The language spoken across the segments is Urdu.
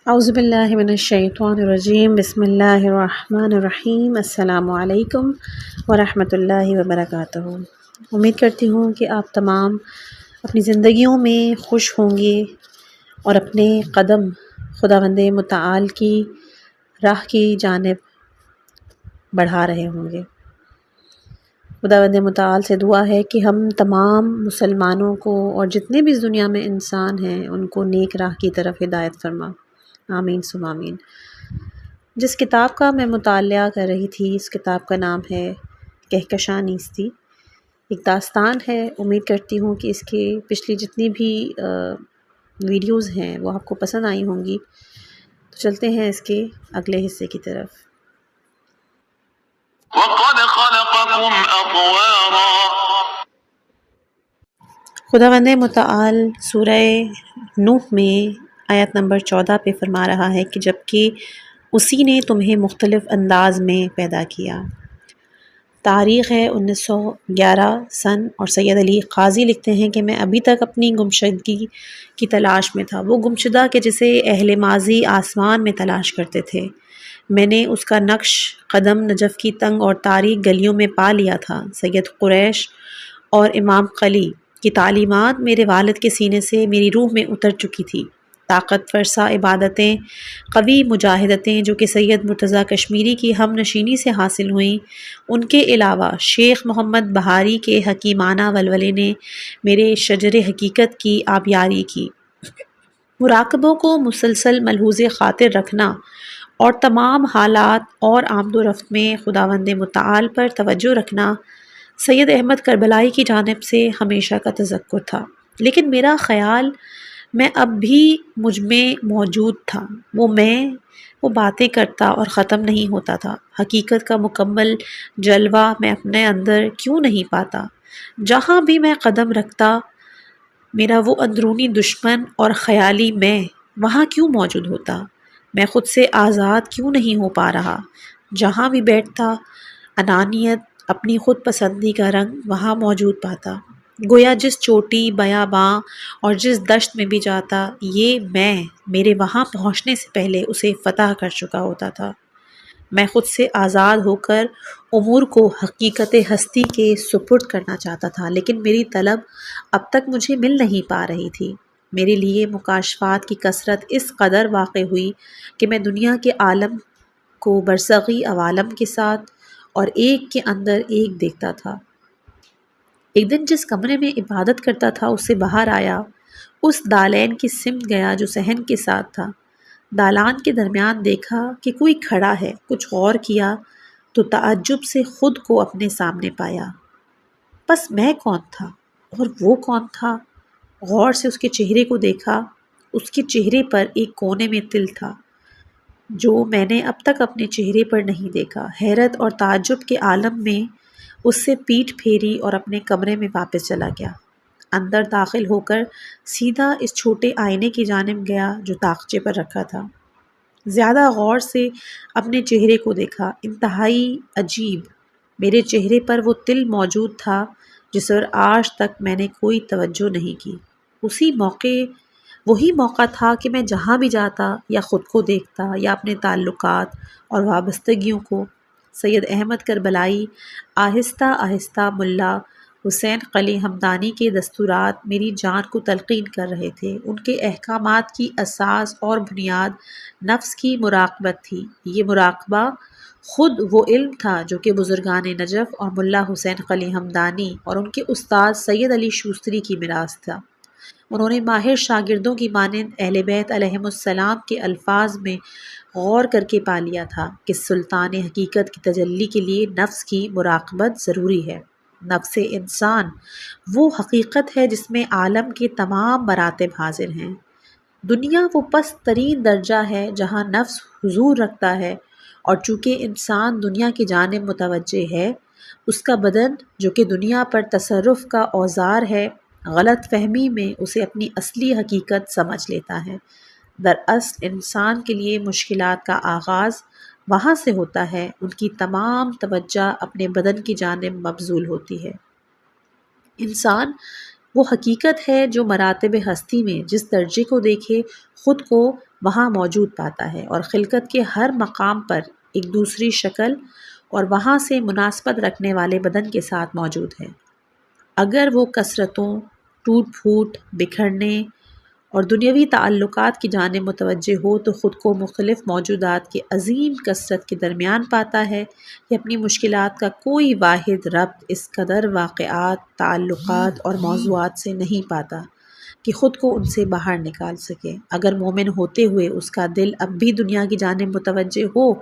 اعوذ باللہ من الشیطان الرجیم بسم اللہ الرحمن الرحیم السلام علیکم ورحمۃ اللہ وبرکاتہ۔ امید کرتی ہوں کہ آپ تمام اپنی زندگیوں میں خوش ہوں گے اور اپنے قدم خداوند متعال کی راہ کی جانب بڑھا رہے ہوں گے۔ خداوند متعال سے دعا ہے کہ ہم تمام مسلمانوں کو اور جتنے بھی اس دنیا میں انسان ہیں ان کو نیک راہ کی طرف ہدایت فرما، آمین ثم آمین۔ جس کتاب کا میں مطالعہ کر رہی تھی اس کتاب کا نام ہے کہکشاں نیستی، ایک داستان ہے۔ امید کرتی ہوں کہ اس کے پچھلی جتنی بھی ویڈیوز ہیں وہ آپ کو پسند آئی ہوں گی۔ تو چلتے ہیں اس کے اگلے حصے کی طرف۔ وَقَدْ خَلَقَكُمْ أَطْوَارًا۔ خداوند متعال سورہ نوح میں آیت نمبر 14 پہ فرما رہا ہے کہ جبکہ اسی نے تمہیں مختلف انداز میں پیدا کیا۔ تاریخ ہے 1911 سن، اور سید علی قاضی لکھتے ہیں کہ میں ابھی تک اپنی گمشدگی کی تلاش میں تھا، وہ گمشدہ کہ جسے اہل ماضی آسمان میں تلاش کرتے تھے۔ میں نے اس کا نقش قدم نجف کی تنگ اور تاریک گلیوں میں پا لیا تھا۔ سید قریش اور امام قلی کی تعلیمات میرے والد کے سینے سے میری روح میں اتر چکی تھی۔ طاقت فرسا عبادتیں، قوی مجاہدتیں جو کہ سید مرتضیٰ کشمیری کی ہم نشینی سے حاصل ہوئیں، ان کے علاوہ شیخ محمد بہاری کے حکیمانہ ولولے نے میرے شجر حقیقت کی آبیاری کی۔ مراقبوں کو مسلسل ملحوظ خاطر رکھنا اور تمام حالات اور آمد و رفت میں خداوند متعال پر توجہ رکھنا سید احمد کربلائی کی جانب سے ہمیشہ کا تذکر تھا، لیکن میرا خیال میں اب بھی مجھ میں موجود تھا۔ وہ باتیں کرتا اور ختم نہیں ہوتا تھا۔ حقیقت کا مکمل جلوہ میں اپنے اندر کیوں نہیں پاتا؟ جہاں بھی میں قدم رکھتا میرا وہ اندرونی دشمن اور خیالی میں وہاں کیوں موجود ہوتا؟ میں خود سے آزاد کیوں نہیں ہو پا رہا؟ جہاں بھی بیٹھتا انانیت، اپنی خود پسندی کا رنگ وہاں موجود پاتا۔ گویا جس چوٹی بیاباں اور جس دشت میں بھی جاتا، یہ میں میرے وہاں پہنچنے سے پہلے اسے فتح کر چکا ہوتا تھا۔ میں خود سے آزاد ہو کر امور کو حقیقت ہستی کے سپرد کرنا چاہتا تھا، لیکن میری طلب اب تک مجھے مل نہیں پا رہی تھی۔ میرے لیے مکاشفات کی کثرت اس قدر واقع ہوئی کہ میں دنیا کے عالم کو برزخی عوالم کے ساتھ اور ایک کے اندر ایک دیکھتا تھا۔ ایک دن جس کمرے میں عبادت کرتا تھا اس سے باہر آیا، اس دالین کی سمت گیا جو صحن کے ساتھ تھا۔ دالان کے درمیان دیکھا کہ کوئی کھڑا ہے، کچھ غور کیا تو تعجب سے خود کو اپنے سامنے پایا۔ بس میں کون تھا اور وہ کون تھا؟ غور سے اس کے چہرے کو دیکھا۔ اس کے چہرے پر ایک کونے میں تل تھا جو میں نے اب تک اپنے چہرے پر نہیں دیکھا۔ حیرت اور تعجب کے عالم میں اس سے پیٹھ پھیری اور اپنے کمرے میں واپس چلا گیا۔ اندر داخل ہو کر سیدھا اس چھوٹے آئینے کی جانب گیا جو طاقچے پر رکھا تھا۔ زیادہ غور سے اپنے چہرے کو دیکھا، انتہائی عجیب۔ میرے چہرے پر وہ تل موجود تھا جس پر آج تک میں نے کوئی توجہ نہیں کی۔ وہی موقع تھا کہ میں جہاں بھی جاتا یا خود کو دیکھتا یا اپنے تعلقات اور وابستگیوں کو۔ سید احمد کربلائی آہستہ آہستہ ملا حسین قلی ہمدانی کے دستورات میری جان کو تلقین کر رہے تھے۔ ان کے احکامات کی اساس اور بنیاد نفس کی مراقبت تھی۔ یہ مراقبہ خود وہ علم تھا جو کہ بزرگان نجف اور ملا حسین قلی ہمدانی اور ان کے استاد سید علی شوستری کی میراث تھا۔ انہوں نے ماہر شاگردوں کی مانند اہل بیت علیہم السلام کے الفاظ میں غور کر کے پا لیا تھا کہ سلطان حقیقت کی تجلی کے لیے نفس کی مراقبت ضروری ہے۔ نفس انسان وہ حقیقت ہے جس میں عالم کے تمام مراتب حاضر ہیں۔ دنیا وہ پست ترین درجہ ہے جہاں نفس حضور رکھتا ہے، اور چونکہ انسان دنیا کی جانب متوجہ ہے، اس کا بدن جو کہ دنیا پر تصرف کا اوزار ہے، غلط فہمی میں اسے اپنی اصلی حقیقت سمجھ لیتا ہے۔ دراصل انسان کے لیے مشکلات کا آغاز وہاں سے ہوتا ہے، ان کی تمام توجہ اپنے بدن کی جانب مبذول ہوتی ہے۔ انسان وہ حقیقت ہے جو مراتب ہستی میں جس درجے کو دیکھے خود کو وہاں موجود پاتا ہے، اور خلقت کے ہر مقام پر ایک دوسری شکل اور وہاں سے مناسبت رکھنے والے بدن کے ساتھ موجود ہے۔ اگر وہ کثرتوں، ٹوٹ پھوٹ، بکھرنے اور دنیاوی تعلقات کی جانب متوجہ ہو تو خود کو مختلف موجودات کی عظیم کثرت کے درمیان پاتا ہے، کہ اپنی مشکلات کا کوئی واحد ربط اس قدر واقعات، تعلقات اور موضوعات سے نہیں پاتا کہ خود کو ان سے باہر نکال سکے۔ اگر مومن ہوتے ہوئے اس کا دل اب بھی دنیا کی جانب متوجہ ہو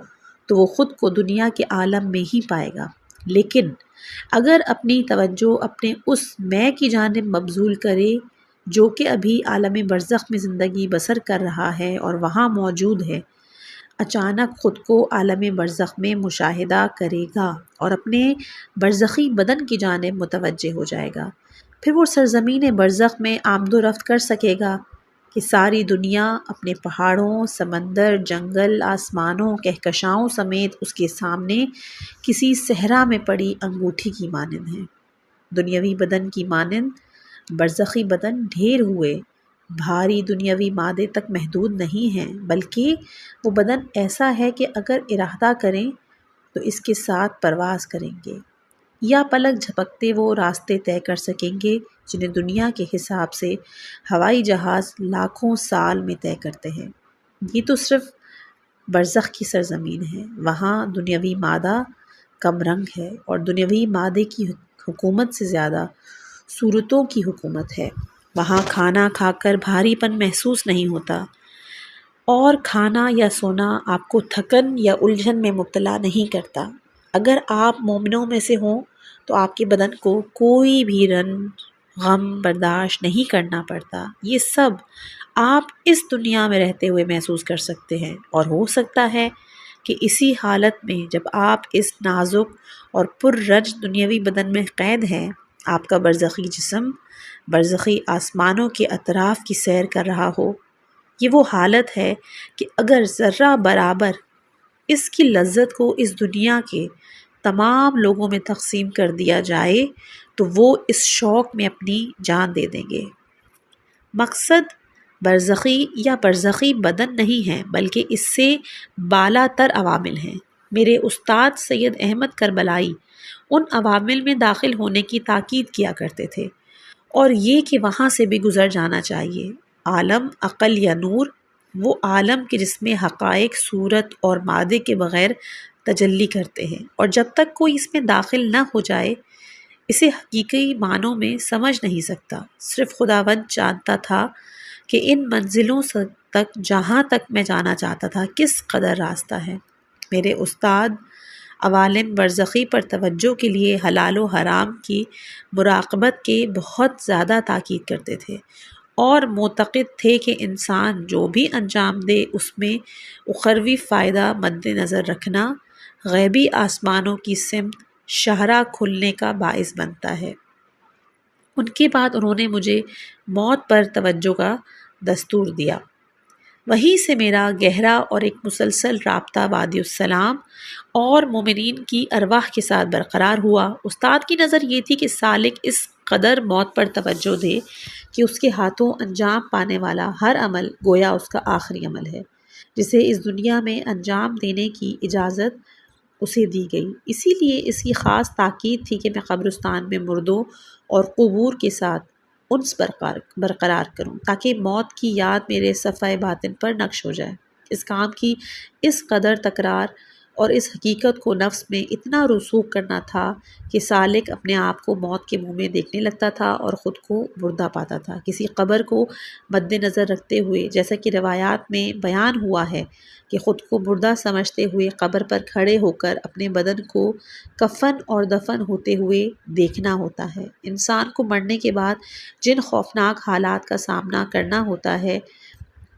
تو وہ خود کو دنیا کے عالم میں ہی پائے گا، لیکن اگر اپنی توجہ اپنے اس میں کی جانب مبذول کرے جو کہ ابھی عالم برزخ میں زندگی بسر کر رہا ہے اور وہاں موجود ہے، اچانک خود کو عالم برزخ میں مشاہدہ کرے گا اور اپنے برزخی بدن کی جانب متوجہ ہو جائے گا۔ پھر وہ سرزمین برزخ میں آمد و رفت کر سکے گا کہ ساری دنیا اپنے پہاڑوں، سمندر، جنگل، آسمانوں، کہکشاؤں سمیت اس کے سامنے کسی صحرا میں پڑی انگوٹھی کی مانند ہے۔ دنیاوی بدن کی مانند برزخی بدن ڈھیر ہوئے بھاری دنیاوی مادے تک محدود نہیں ہیں، بلکہ وہ بدن ایسا ہے کہ اگر ارادہ کریں تو اس کے ساتھ پرواز کریں گے، یا پلک جھپکتے وہ راستے طے کر سکیں گے جنہیں دنیا کے حساب سے ہوائی جہاز لاکھوں سال میں طے کرتے ہیں۔ یہ تو صرف برزخ کی سرزمین ہے، وہاں دنیاوی مادہ کم رنگ ہے اور دنیاوی مادے کی حکومت سے زیادہ صورتوں کی حکومت ہے۔ وہاں کھانا کھا کر بھاری پن محسوس نہیں ہوتا، اور کھانا یا سونا آپ کو تھکن یا الجھن میں مبتلا نہیں کرتا۔ اگر آپ مومنوں میں سے ہوں تو آپ کے بدن کو کوئی بھی رنج، غم برداشت نہیں کرنا پڑتا۔ یہ سب آپ اس دنیا میں رہتے ہوئے محسوس کر سکتے ہیں، اور ہو سکتا ہے کہ اسی حالت میں جب آپ اس نازک اور پر رنج دنیاوی بدن میں قید ہیں، آپ کا برزخی جسم برزخی آسمانوں کے اطراف کی سیر کر رہا ہو۔ یہ وہ حالت ہے کہ اگر ذرہ برابر اس کی لذت کو اس دنیا کے تمام لوگوں میں تقسیم کر دیا جائے تو وہ اس شوق میں اپنی جان دے دیں گے۔ مقصد برزخی یا برزخی بدن نہیں ہے، بلکہ اس سے بالا تر عوامل ہیں۔ میرے استاد سید احمد کربلائی ان عوامل میں داخل ہونے کی تاکید کیا کرتے تھے، اور یہ کہ وہاں سے بھی گزر جانا چاہیے۔ عالم عقل یا نور، وہ عالم کے جس میں حقائق صورت اور مادے کے بغیر تجلی کرتے ہیں، اور جب تک کوئی اس میں داخل نہ ہو جائے اسے حقیقی معنوں میں سمجھ نہیں سکتا۔ صرف خداوند جانتا تھا کہ ان منزلوں تک جہاں تک میں جانا چاہتا تھا کس قدر راستہ ہے۔ میرے استاد عوالم برزخی پر توجہ کے لیے حلال و حرام کی مراقبت کے بہت زیادہ تاکید کرتے تھے، اور معتقد تھے کہ انسان جو بھی انجام دے اس میں اخروی فائدہ مد نظر رکھنا غیبی آسمانوں کی سمت شاہراہ کھلنے کا باعث بنتا ہے۔ ان کے بعد انہوں نے مجھے موت پر توجہ کا دستور دیا۔ وہیں سے میرا گہرا اور ایک مسلسل رابطہ وادی السلام اور مومنین کی ارواح کے ساتھ برقرار ہوا۔ استاد کی نظر یہ تھی کہ سالک اس قدر موت پر توجہ دے کہ اس کے ہاتھوں انجام پانے والا ہر عمل گویا اس کا آخری عمل ہے، جسے اس دنیا میں انجام دینے کی اجازت اسے دی گئی۔ اسی لیے اس کی خاص تاکید تھی کہ میں قبرستان میں مردوں اور قبور کے ساتھ انس برقرار کروں، تاکہ موت کی یاد میرے صفحہ باطن پر نقش ہو جائے۔ اس کام کی اس قدر تکرار اور اس حقیقت کو نفس میں اتنا رسوخ کرنا تھا کہ سالک اپنے آپ کو موت کے منہ میں دیکھنے لگتا تھا اور خود کو مردہ پاتا تھا۔ کسی قبر کو مد نظر رکھتے ہوئے، جیسا کہ روایات میں بیان ہوا ہے کہ خود کو مردہ سمجھتے ہوئے قبر پر کھڑے ہو کر اپنے بدن کو کفن اور دفن ہوتے ہوئے دیکھنا ہوتا ہے۔ انسان کو مرنے کے بعد جن خوفناک حالات کا سامنا کرنا ہوتا ہے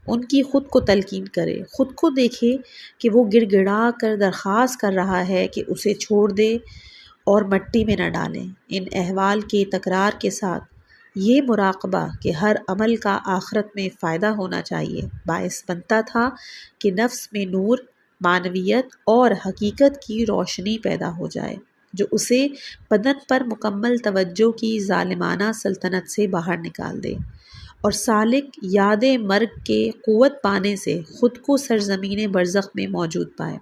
ان کی خود کو تلقین کرے، خود کو دیکھے کہ وہ گڑ گڑا کر درخواست کر رہا ہے کہ اسے چھوڑ دے اور مٹی میں نہ ڈالیں۔ ان احوال کے تکرار کے ساتھ یہ مراقبہ کہ ہر عمل کا آخرت میں فائدہ ہونا چاہیے باعث بنتا تھا کہ نفس میں نور، معنویت اور حقیقت کی روشنی پیدا ہو جائے، جو اسے بدن پر مکمل توجہ کی ظالمانہ سلطنت سے باہر نکال دے اور سالک یاد مرگ کے قوت پانے سے خود کو سرزمین برزخ میں موجود پائے۔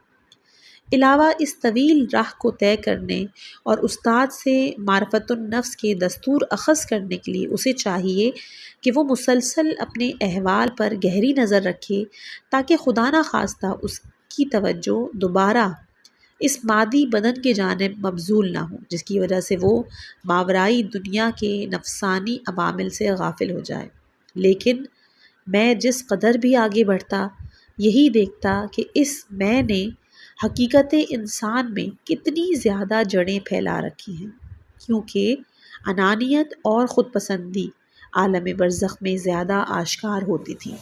علاوہ اس طویل راہ کو طے کرنے اور استاد سے معرفت النفس کے دستور اخذ کرنے کے لیے اسے چاہیے کہ وہ مسلسل اپنے احوال پر گہری نظر رکھے تاکہ خدا نخواستہ اس کی توجہ دوبارہ اس مادی بدن کے جانب مبذول نہ ہو، جس کی وجہ سے وہ ماورائی دنیا کے نفسانی عوامل سے غافل ہو جائے۔ لیکن میں جس قدر بھی آگے بڑھتا یہی دیکھتا کہ اس میں نے حقیقت انسان میں کتنی زیادہ جڑیں پھیلا رکھی ہیں، کیونکہ انانیت اور خود پسندی عالم برزخ میں زیادہ آشکار ہوتی تھی،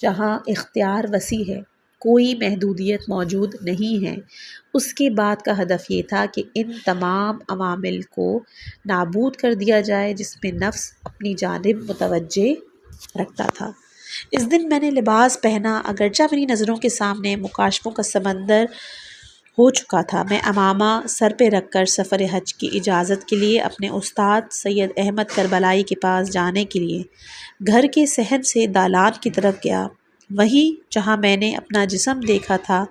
جہاں اختیار وسیع ہے، کوئی محدودیت موجود نہیں ہے۔ اس کے بعد کا ہدف یہ تھا کہ ان تمام عوامل کو نابود کر دیا جائے جس میں نفس اپنی جانب متوجہ رکھتا تھا۔ اس دن میں نے لباس پہنا، اگرچہ میری نظروں کے سامنے مکاشفوں کا سمندر ہو چکا تھا۔ میں عمامہ سر پہ رکھ کر سفر حج کی اجازت کے لیے اپنے استاد سید احمد کربلائی کے پاس جانے کے لیے گھر کے صحن سے دالان کی طرف گیا۔ وہیں جہاں میں نے اپنا جسم دیکھا تھا،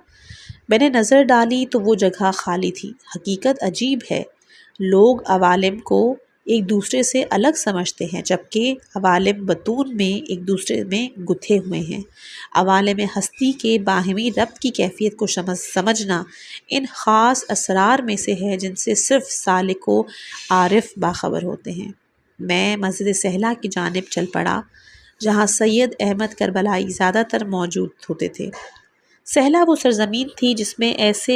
میں نے نظر ڈالی تو وہ جگہ خالی تھی۔ حقیقت عجیب ہے، لوگ عوالم کو ایک دوسرے سے الگ سمجھتے ہیں، جبکہ عوالم بطون میں ایک دوسرے میں گتھے ہوئے ہیں۔ عوالم ہستی کے باہمی ربط کی کیفیت کو سمجھنا ان خاص اسرار میں سے ہے جن سے صرف سالک و عارف باخبر ہوتے ہیں۔ میں مسجد سہلا کی جانب چل پڑا جہاں سید احمد کربلائی زیادہ تر موجود ہوتے تھے۔ سہلا وہ سرزمین تھی جس میں ایسے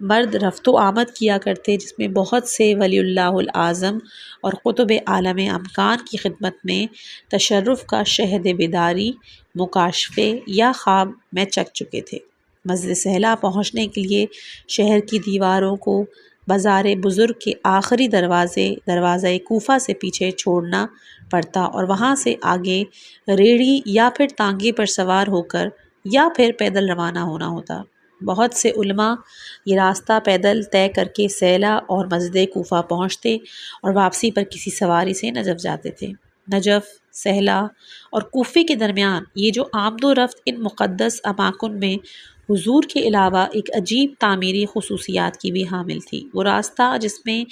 مرد رفت و آمد کیا کرتے جس میں بہت سے ولی اللہ الاعظم اور قطب عالم امکان کی خدمت میں تشرف کا شہد بیداری، مکاشفے یا خواب میں چکھ چکے تھے۔ مسجد سہلا پہنچنے کے لیے شہر کی دیواروں کو بازار بزرگ کے آخری دروازہ کوفہ سے پیچھے چھوڑنا پڑتا اور وہاں سے آگے ریڑھی یا پھر تانگے پر سوار ہو کر یا پھر پیدل روانہ ہونا ہوتا۔ بہت سے علماء یہ راستہ پیدل طے کر کے سہلا اور مسجد کوفہ پہنچتے اور واپسی پر کسی سواری سے نجف جاتے تھے۔ نجف، سہلا اور کوفے کے درمیان یہ جو آمد و رفت ان مقدس اماکن میں حضور کے علاوہ ایک عجیب تعمیری خصوصیات کی بھی حامل تھی۔ وہ راستہ جس میں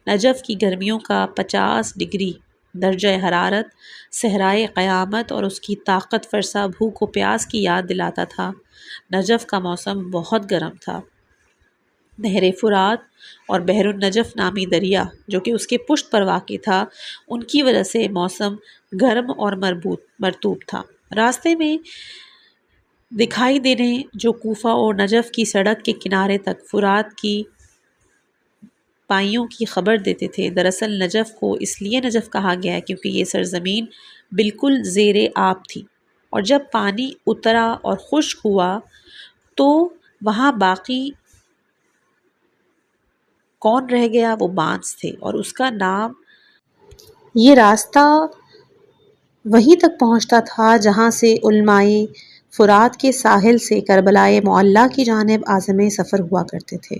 نجف کی گرمیوں کا 50 ڈگری درجہ حرارت، صحرائے قیامت اور اس کی طاقت فرسا بھوک و پیاس کی یاد دلاتا تھا۔ نجف کا موسم بہت گرم تھا۔ نہر فرات اور بحر النجف نامی دریا جو کہ اس کے پشت پر واقع تھا، ان کی وجہ سے موسم گرم اور مرطوب تھا۔ راستے میں دکھائی دینے جو کوفہ اور نجف کی سڑک کے کنارے تک فرات کی پائیوں کی خبر دیتے تھے۔ دراصل نجف کو اس لیے نجف کہا گیا کیونکہ یہ سرزمین بالکل زیر آب تھی، اور جب پانی اترا اور خشک ہوا تو وہاں باقی کون رہ گیا؟ وہ بانس تھے، اور اس کا نام یہ راستہ وہیں تک پہنچتا تھا جہاں سے علماء فرات کے ساحل سے کربلائے معلیٰ کی جانب عازم سفر ہوا کرتے تھے،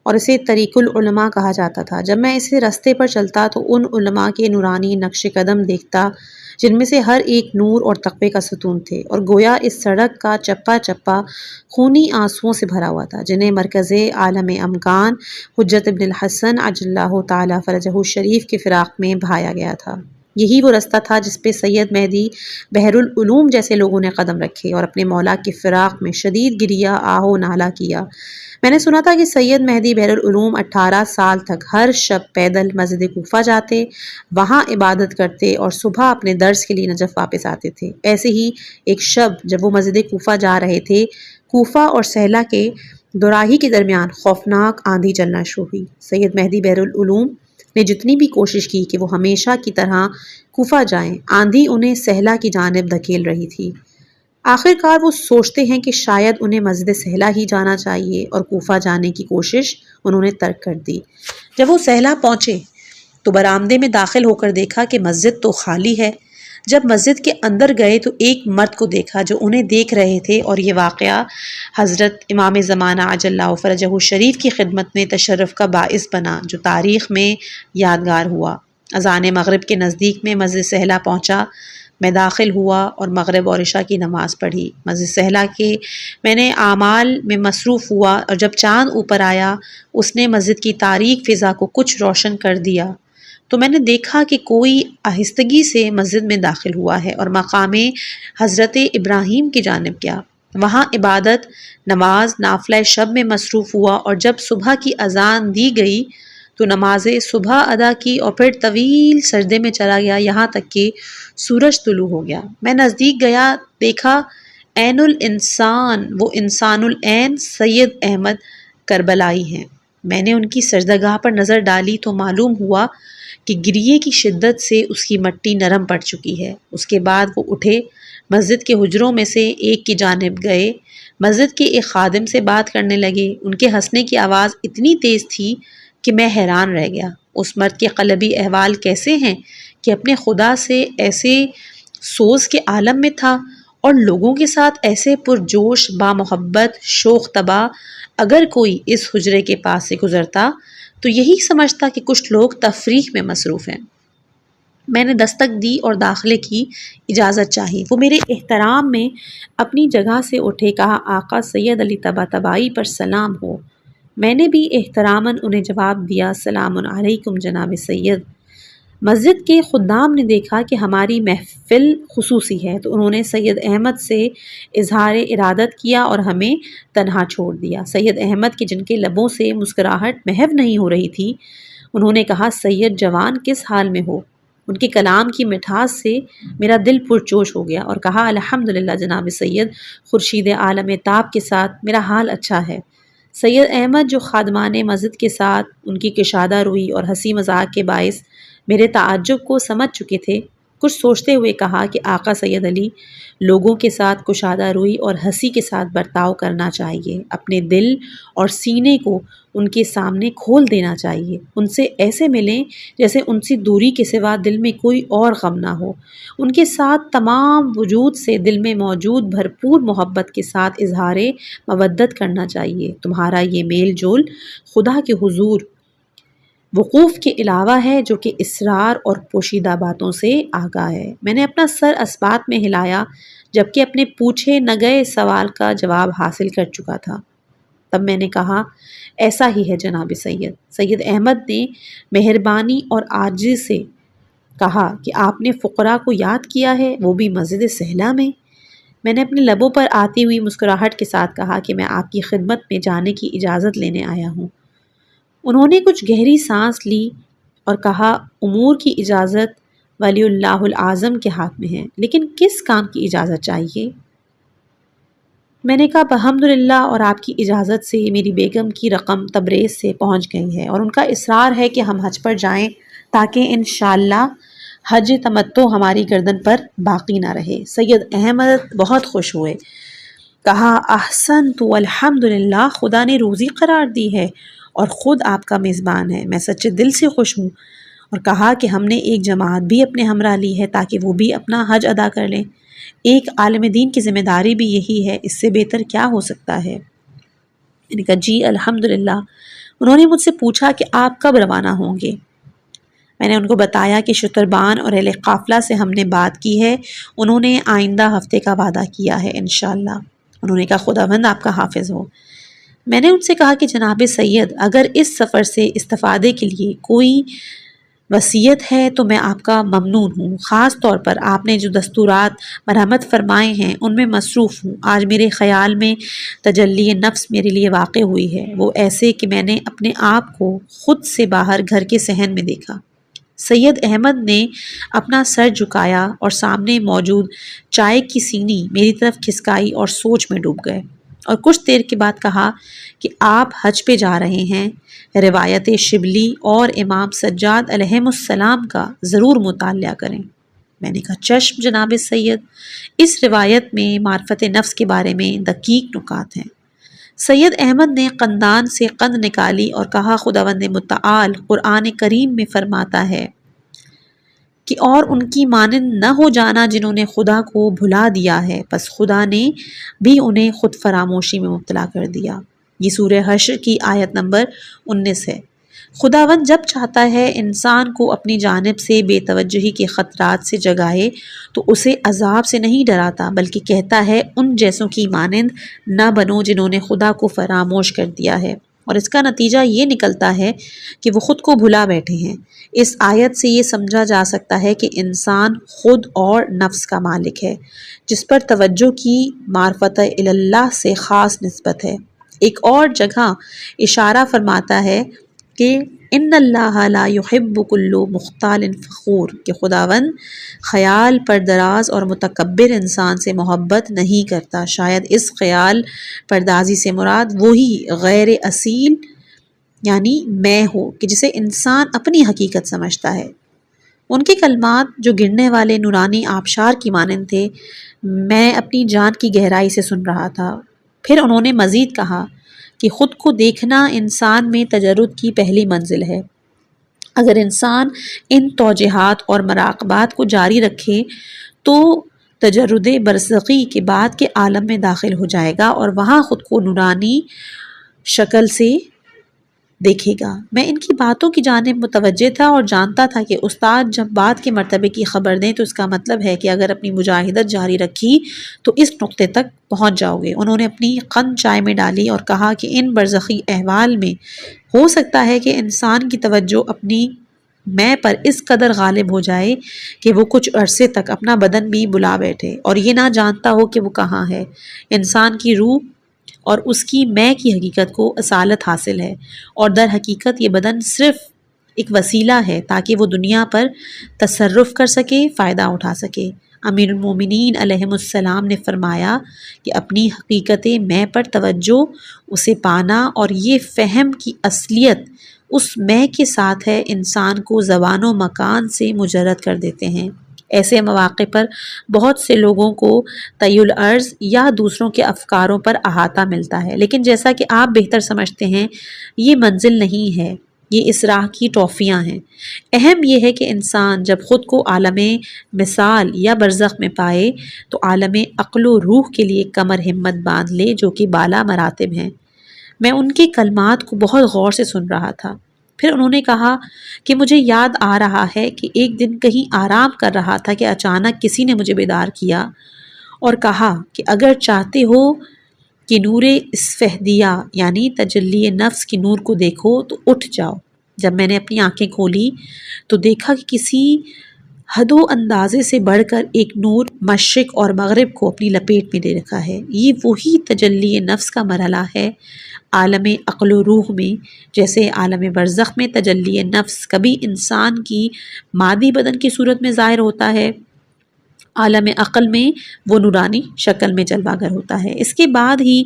اور اسے طریق العلماء کہا جاتا تھا۔ جب میں اس راستے پر چلتا تو ان علماء کے نورانی نقش قدم دیکھتا جن میں سے ہر ایک نور اور تقوی کا ستون تھے، اور گویا اس سڑک کا چپا چپا خونی آنسوؤں سے بھرا ہوا تھا جنہیں مرکز عالم امکان حجت ابن الحسن عجل اللہ تعالیٰ فرجہ الشریف کے فراق میں بہایا گیا تھا۔ یہی وہ راستہ تھا جس پہ سید مہدی بحر العلوم جیسے لوگوں نے قدم رکھے اور اپنے مولا کے فراق میں شدید گریہ آہ و نالہ کیا۔ میں نے سنا تھا کہ سید مہدی بحر العلوم 18 سال تک ہر شب پیدل مسجد کوفہ جاتے، وہاں عبادت کرتے اور صبح اپنے درس کے لیے نجف واپس آتے تھے۔ ایسے ہی ایک شب جب وہ مسجد کوفہ جا رہے تھے، کوفہ اور سہلا کے دوراہی کے درمیان خوفناک آندھی چلنا شروع ہوئی۔ سید مہدی بحر العلوم نے جتنی بھی کوشش کی کہ وہ ہمیشہ کی طرح کوفہ جائیں، آندھی انہیں سہلا کی جانب دھکیل رہی تھی۔ آخر کار وہ سوچتے ہیں کہ شاید انہیں مسجد سہلا ہی جانا چاہیے، اور کوفہ جانے کی کوشش انہوں نے ترک کر دی۔ جب وہ سہلا پہنچے تو برآمدے میں داخل ہو کر دیکھا کہ مسجد تو خالی ہے۔ جب مسجد کے اندر گئے تو ایک مرد کو دیکھا جو انہیں دیکھ رہے تھے، اور یہ واقعہ حضرت امام زمانہ عجل اللہ فرجہ الشریف کی خدمت میں تشرف کا باعث بنا جو تاریخ میں یادگار ہوا۔ اذان مغرب کے نزدیک میں مسجد سہلا پہنچا۔ میں داخل ہوا اور مغرب اور عشاء کی نماز پڑھی۔ مسجد سہلا کے میں نے اعمال میں مصروف ہوا اور جب چاند اوپر آیا اس نے مسجد کی تاریک فضا کو کچھ روشن کر دیا تو میں نے دیکھا کہ کوئی آہستگی سے مسجد میں داخل ہوا ہے اور مقام حضرت ابراہیم کی جانب گیا۔ وہاں عبادت، نماز، نافلہ شب میں مصروف ہوا اور جب صبح کی اذان دی گئی تو نماز صبح ادا کی اور پھر طویل سجدے میں چلا گیا یہاں تک کہ سورج طلوع ہو گیا۔ میں نزدیک گیا، دیکھا عین الانسان، وہ انسان العین سید احمد کربلائی ہیں۔ میں نے ان کی سجدگاہ پر نظر ڈالی تو معلوم ہوا کہ گریے کی شدت سے اس کی مٹی نرم پڑ چکی ہے۔ اس کے بعد وہ اٹھے، مسجد کے حجروں میں سے ایک کی جانب گئے، مسجد کے ایک خادم سے بات کرنے لگے۔ ان کے ہنسنے کی آواز اتنی تیز تھی کہ میں حیران رہ گیا۔ اس مرد کے قلبی احوال کیسے ہیں کہ اپنے خدا سے ایسے سوز کے عالم میں تھا اور لوگوں کے ساتھ ایسے پرجوش، با محبت، شوق طبع۔ اگر کوئی اس حجرے کے پاس سے گزرتا تو یہی سمجھتا کہ کچھ لوگ تفریح میں مصروف ہیں۔ میں نے دستک دی اور داخلے کی اجازت چاہی۔ وہ میرے احترام میں اپنی جگہ سے اٹھے، کہا آقا سید علی طباطبائی پر سلام ہو۔ میں نے بھی احتراماً انہیں جواب دیا، سلام علیکم جناب سید۔ مسجد کے خدام نے دیکھا کہ ہماری محفل خصوصی ہے تو انہوں نے سید احمد سے اظہار ارادت کیا اور ہمیں تنہا چھوڑ دیا۔ سید احمد کے جن کے لبوں سے مسکراہٹ محو نہیں ہو رہی تھی، انہوں نے کہا سید جوان کس حال میں ہو؟ ان کے کلام کی مٹھاس سے میرا دل پرجوش ہو گیا اور کہا الحمدللہ جناب سید، خورشید عالم تاب کے ساتھ میرا حال اچھا ہے۔ سید احمد جو خادمان مسجد کے ساتھ ان کی کشادہ روئی اور ہنسی مذاق کے باعث میرے تعجب کو سمجھ چکے تھے، کچھ سوچتے ہوئے کہا کہ آقا سید علی، لوگوں کے ساتھ کشادہ روئی اور ہنسی کے ساتھ برتاؤ کرنا چاہیے، اپنے دل اور سینے کو ان کے سامنے کھول دینا چاہیے، ان سے ایسے ملیں جیسے ان سے دوری کے سوا دل میں کوئی اور غم نہ ہو، ان کے ساتھ تمام وجود سے دل میں موجود بھرپور محبت کے ساتھ اظہار مودت کرنا چاہیے۔ تمہارا یہ میل جول خدا کے حضور وقوف کے علاوہ ہے جو کہ اسرار اور پوشیدہ باتوں سے آگاہ ہے۔ میں نے اپنا سر اسبات میں ہلایا جبکہ اپنے پوچھے نہ گئے سوال کا جواب حاصل کر چکا تھا۔ تب میں نے کہا ایسا ہی ہے جناب سید۔ سید احمد نے مہربانی اور عاجزی سے کہا کہ آپ نے فقراء کو یاد کیا ہے، وہ بھی مسجد سہلا میں؟ میں نے اپنے لبوں پر آتی ہوئی مسکراہٹ کے ساتھ کہا کہ میں آپ کی خدمت میں جانے کی اجازت لینے آیا ہوں۔ انہوں نے کچھ گہری سانس لی اور کہا امور کی اجازت ولی اللہ الاعظم کے ہاتھ میں ہے، لیکن کس کام کی اجازت چاہیے؟ میں نے کہا بحمدللہ اور آپ کی اجازت سے میری بیگم کی رقم تبریز سے پہنچ گئی ہے اور ان کا اصرار ہے کہ ہم حج پر جائیں تاکہ انشاءاللہ حج تمتع ہماری گردن پر باقی نہ رہے۔ سید احمد بہت خوش ہوئے، کہا احسنت الحمدللہ، خدا نے روزی قرار دی ہے اور خود آپ کا میزبان ہے، میں سچے دل سے خوش ہوں، اور کہا کہ ہم نے ایک جماعت بھی اپنے ہمراہ لی ہے تاکہ وہ بھی اپنا حج ادا کر لیں۔ ایک عالم دین کی ذمہ داری بھی یہی ہے، اس سے بہتر کیا ہو سکتا ہے؟ میں نے کہا جی الحمدللہ۔ انہوں نے مجھ سے پوچھا کہ آپ کب روانہ ہوں گے؟ میں نے ان کو بتایا کہ شتربان اور اہل قافلہ سے ہم نے بات کی ہے، انہوں نے آئندہ ہفتے کا وعدہ کیا ہے انشاءاللہ۔ انہوں نے کہا خداوند آپ کا حافظ ہو۔ میں نے ان سے کہا کہ جناب سید، اگر اس سفر سے استفادے کے لیے کوئی وصیت ہے تو میں آپ کا ممنون ہوں، خاص طور پر آپ نے جو دستورات مرحمت فرمائے ہیں ان میں مصروف ہوں۔ آج میرے خیال میں تجلی نفس میرے لیے واقع ہوئی ہے، وہ ایسے کہ میں نے اپنے آپ کو خود سے باہر گھر کے صحن میں دیکھا۔ سید احمد نے اپنا سر جھکایا اور سامنے موجود چائے کی سینی میری طرف کھسکائی اور سوچ میں ڈوب گئے، اور کچھ دیر کے بعد کہا کہ آپ حج پہ جا رہے ہیں، روایت شبلی اور امام سجاد علیہم السلام کا ضرور مطالعہ کریں۔ میں نے کہا چشم جناب سید، اس روایت میں معرفت نفس کے بارے میں دقیق نکات ہیں۔ سید احمد نے قندان سے قند نکالی اور کہا خداوند متعال قرآن کریم میں فرماتا ہے کہ اور ان کی مانند نہ ہو جانا جنہوں نے خدا کو بھلا دیا ہے، پس خدا نے بھی انہیں خود فراموشی میں مبتلا کر دیا۔ یہ سورہ حشر کی آیت نمبر 19 ہے۔ خداوند جب چاہتا ہے انسان کو اپنی جانب سے بے توجہی کے خطرات سے جگائے تو اسے عذاب سے نہیں ڈراتا، بلکہ کہتا ہے ان جیسوں کی مانند نہ بنو جنہوں نے خدا کو فراموش کر دیا ہے، اور اس کا نتیجہ یہ نکلتا ہے کہ وہ خود کو بھلا بیٹھے ہیں۔ اس آیت سے یہ سمجھا جا سکتا ہے کہ انسان خود اور نفس کا مالک ہے، جس پر توجہ کی معرفت اللہ سے خاص نسبت ہے۔ ایک اور جگہ اشارہ فرماتا ہے کہ ان اللہ لا یحب کل مختال فخور، کہ خداوند خیال پر دراز اور متکبر انسان سے محبت نہیں کرتا۔ شاید اس خیال پردازی سے مراد وہی غیر اصیل یعنی میں ہو کہ جسے انسان اپنی حقیقت سمجھتا ہے۔ ان کے کلمات جو گرنے والے نورانی آبشار کی مانند تھے، میں اپنی جان کی گہرائی سے سن رہا تھا۔ پھر انہوں نے مزید کہا کہ خود کو دیکھنا انسان میں تجرد کی پہلی منزل ہے۔ اگر انسان ان توجیہات اور مراقبات کو جاری رکھے تو تجرد برزخی کے بعد کے عالم میں داخل ہو جائے گا اور وہاں خود کو نورانی شکل سے دیکھے گا۔ میں ان کی باتوں کی جانب متوجہ تھا اور جانتا تھا کہ استاد جب بات کے مرتبے کی خبر دیں تو اس کا مطلب ہے کہ اگر اپنی مجاہدت جاری رکھی تو اس نقطے تک پہنچ جاؤ گے۔ انہوں نے اپنی قند چائے میں ڈالی اور کہا کہ ان برزخی احوال میں ہو سکتا ہے کہ انسان کی توجہ اپنی میں پر اس قدر غالب ہو جائے کہ وہ کچھ عرصے تک اپنا بدن بھی بلا بیٹھے اور یہ نہ جانتا ہو کہ وہ کہاں ہے۔ انسان کی روح اور اس کی میں کی حقیقت کو اصالت حاصل ہے، اور در حقیقت یہ بدن صرف ایک وسیلہ ہے تاکہ وہ دنیا پر تصرف کر سکے، فائدہ اٹھا سکے۔ امیر المومنین علیہ السلام نے فرمایا کہ اپنی حقیقت میں پر توجہ، اسے پانا اور یہ فہم کی اصلیت اس میں کے ساتھ ہے، انسان کو زبان و مکان سے مجرد کر دیتے ہیں۔ ایسے مواقع پر بہت سے لوگوں کو طی العرض یا دوسروں کے افکاروں پر احاطہ ملتا ہے، لیکن جیسا کہ آپ بہتر سمجھتے ہیں یہ منزل نہیں ہے، یہ اس راہ کی ٹوفیاں ہیں۔ اہم یہ ہے کہ انسان جب خود کو عالم مثال یا برزخ میں پائے تو عالم عقل و روح کے لیے کمر ہمت باندھ لے، جو کہ بالا مراتب ہیں۔ میں ان کے کلمات کو بہت غور سے سن رہا تھا۔ پھر انہوں نے کہا کہ مجھے یاد آ رہا ہے کہ ایک دن کہیں آرام کر رہا تھا کہ اچانک کسی نے مجھے بیدار کیا اور کہا کہ اگر چاہتے ہو کہ نور اسفہدیہ یعنی تجلی نفس کی نور کو دیکھو تو اٹھ جاؤ۔ جب میں نے اپنی آنکھیں کھولی تو دیکھا کہ کسی حد و اندازے سے بڑھ کر ایک نور مشرق اور مغرب کو اپنی لپیٹ میں لے رکھا ہے۔ یہ وہی تجلی نفس کا مرحلہ ہے عالم عقل و روح میں، جیسے عالم برزخ میں تجلی نفس کبھی انسان کی مادی بدن کی صورت میں ظاہر ہوتا ہے، عالم عقل میں وہ نورانی شکل میں جلوہ گر ہوتا ہے۔ اس کے بعد ہی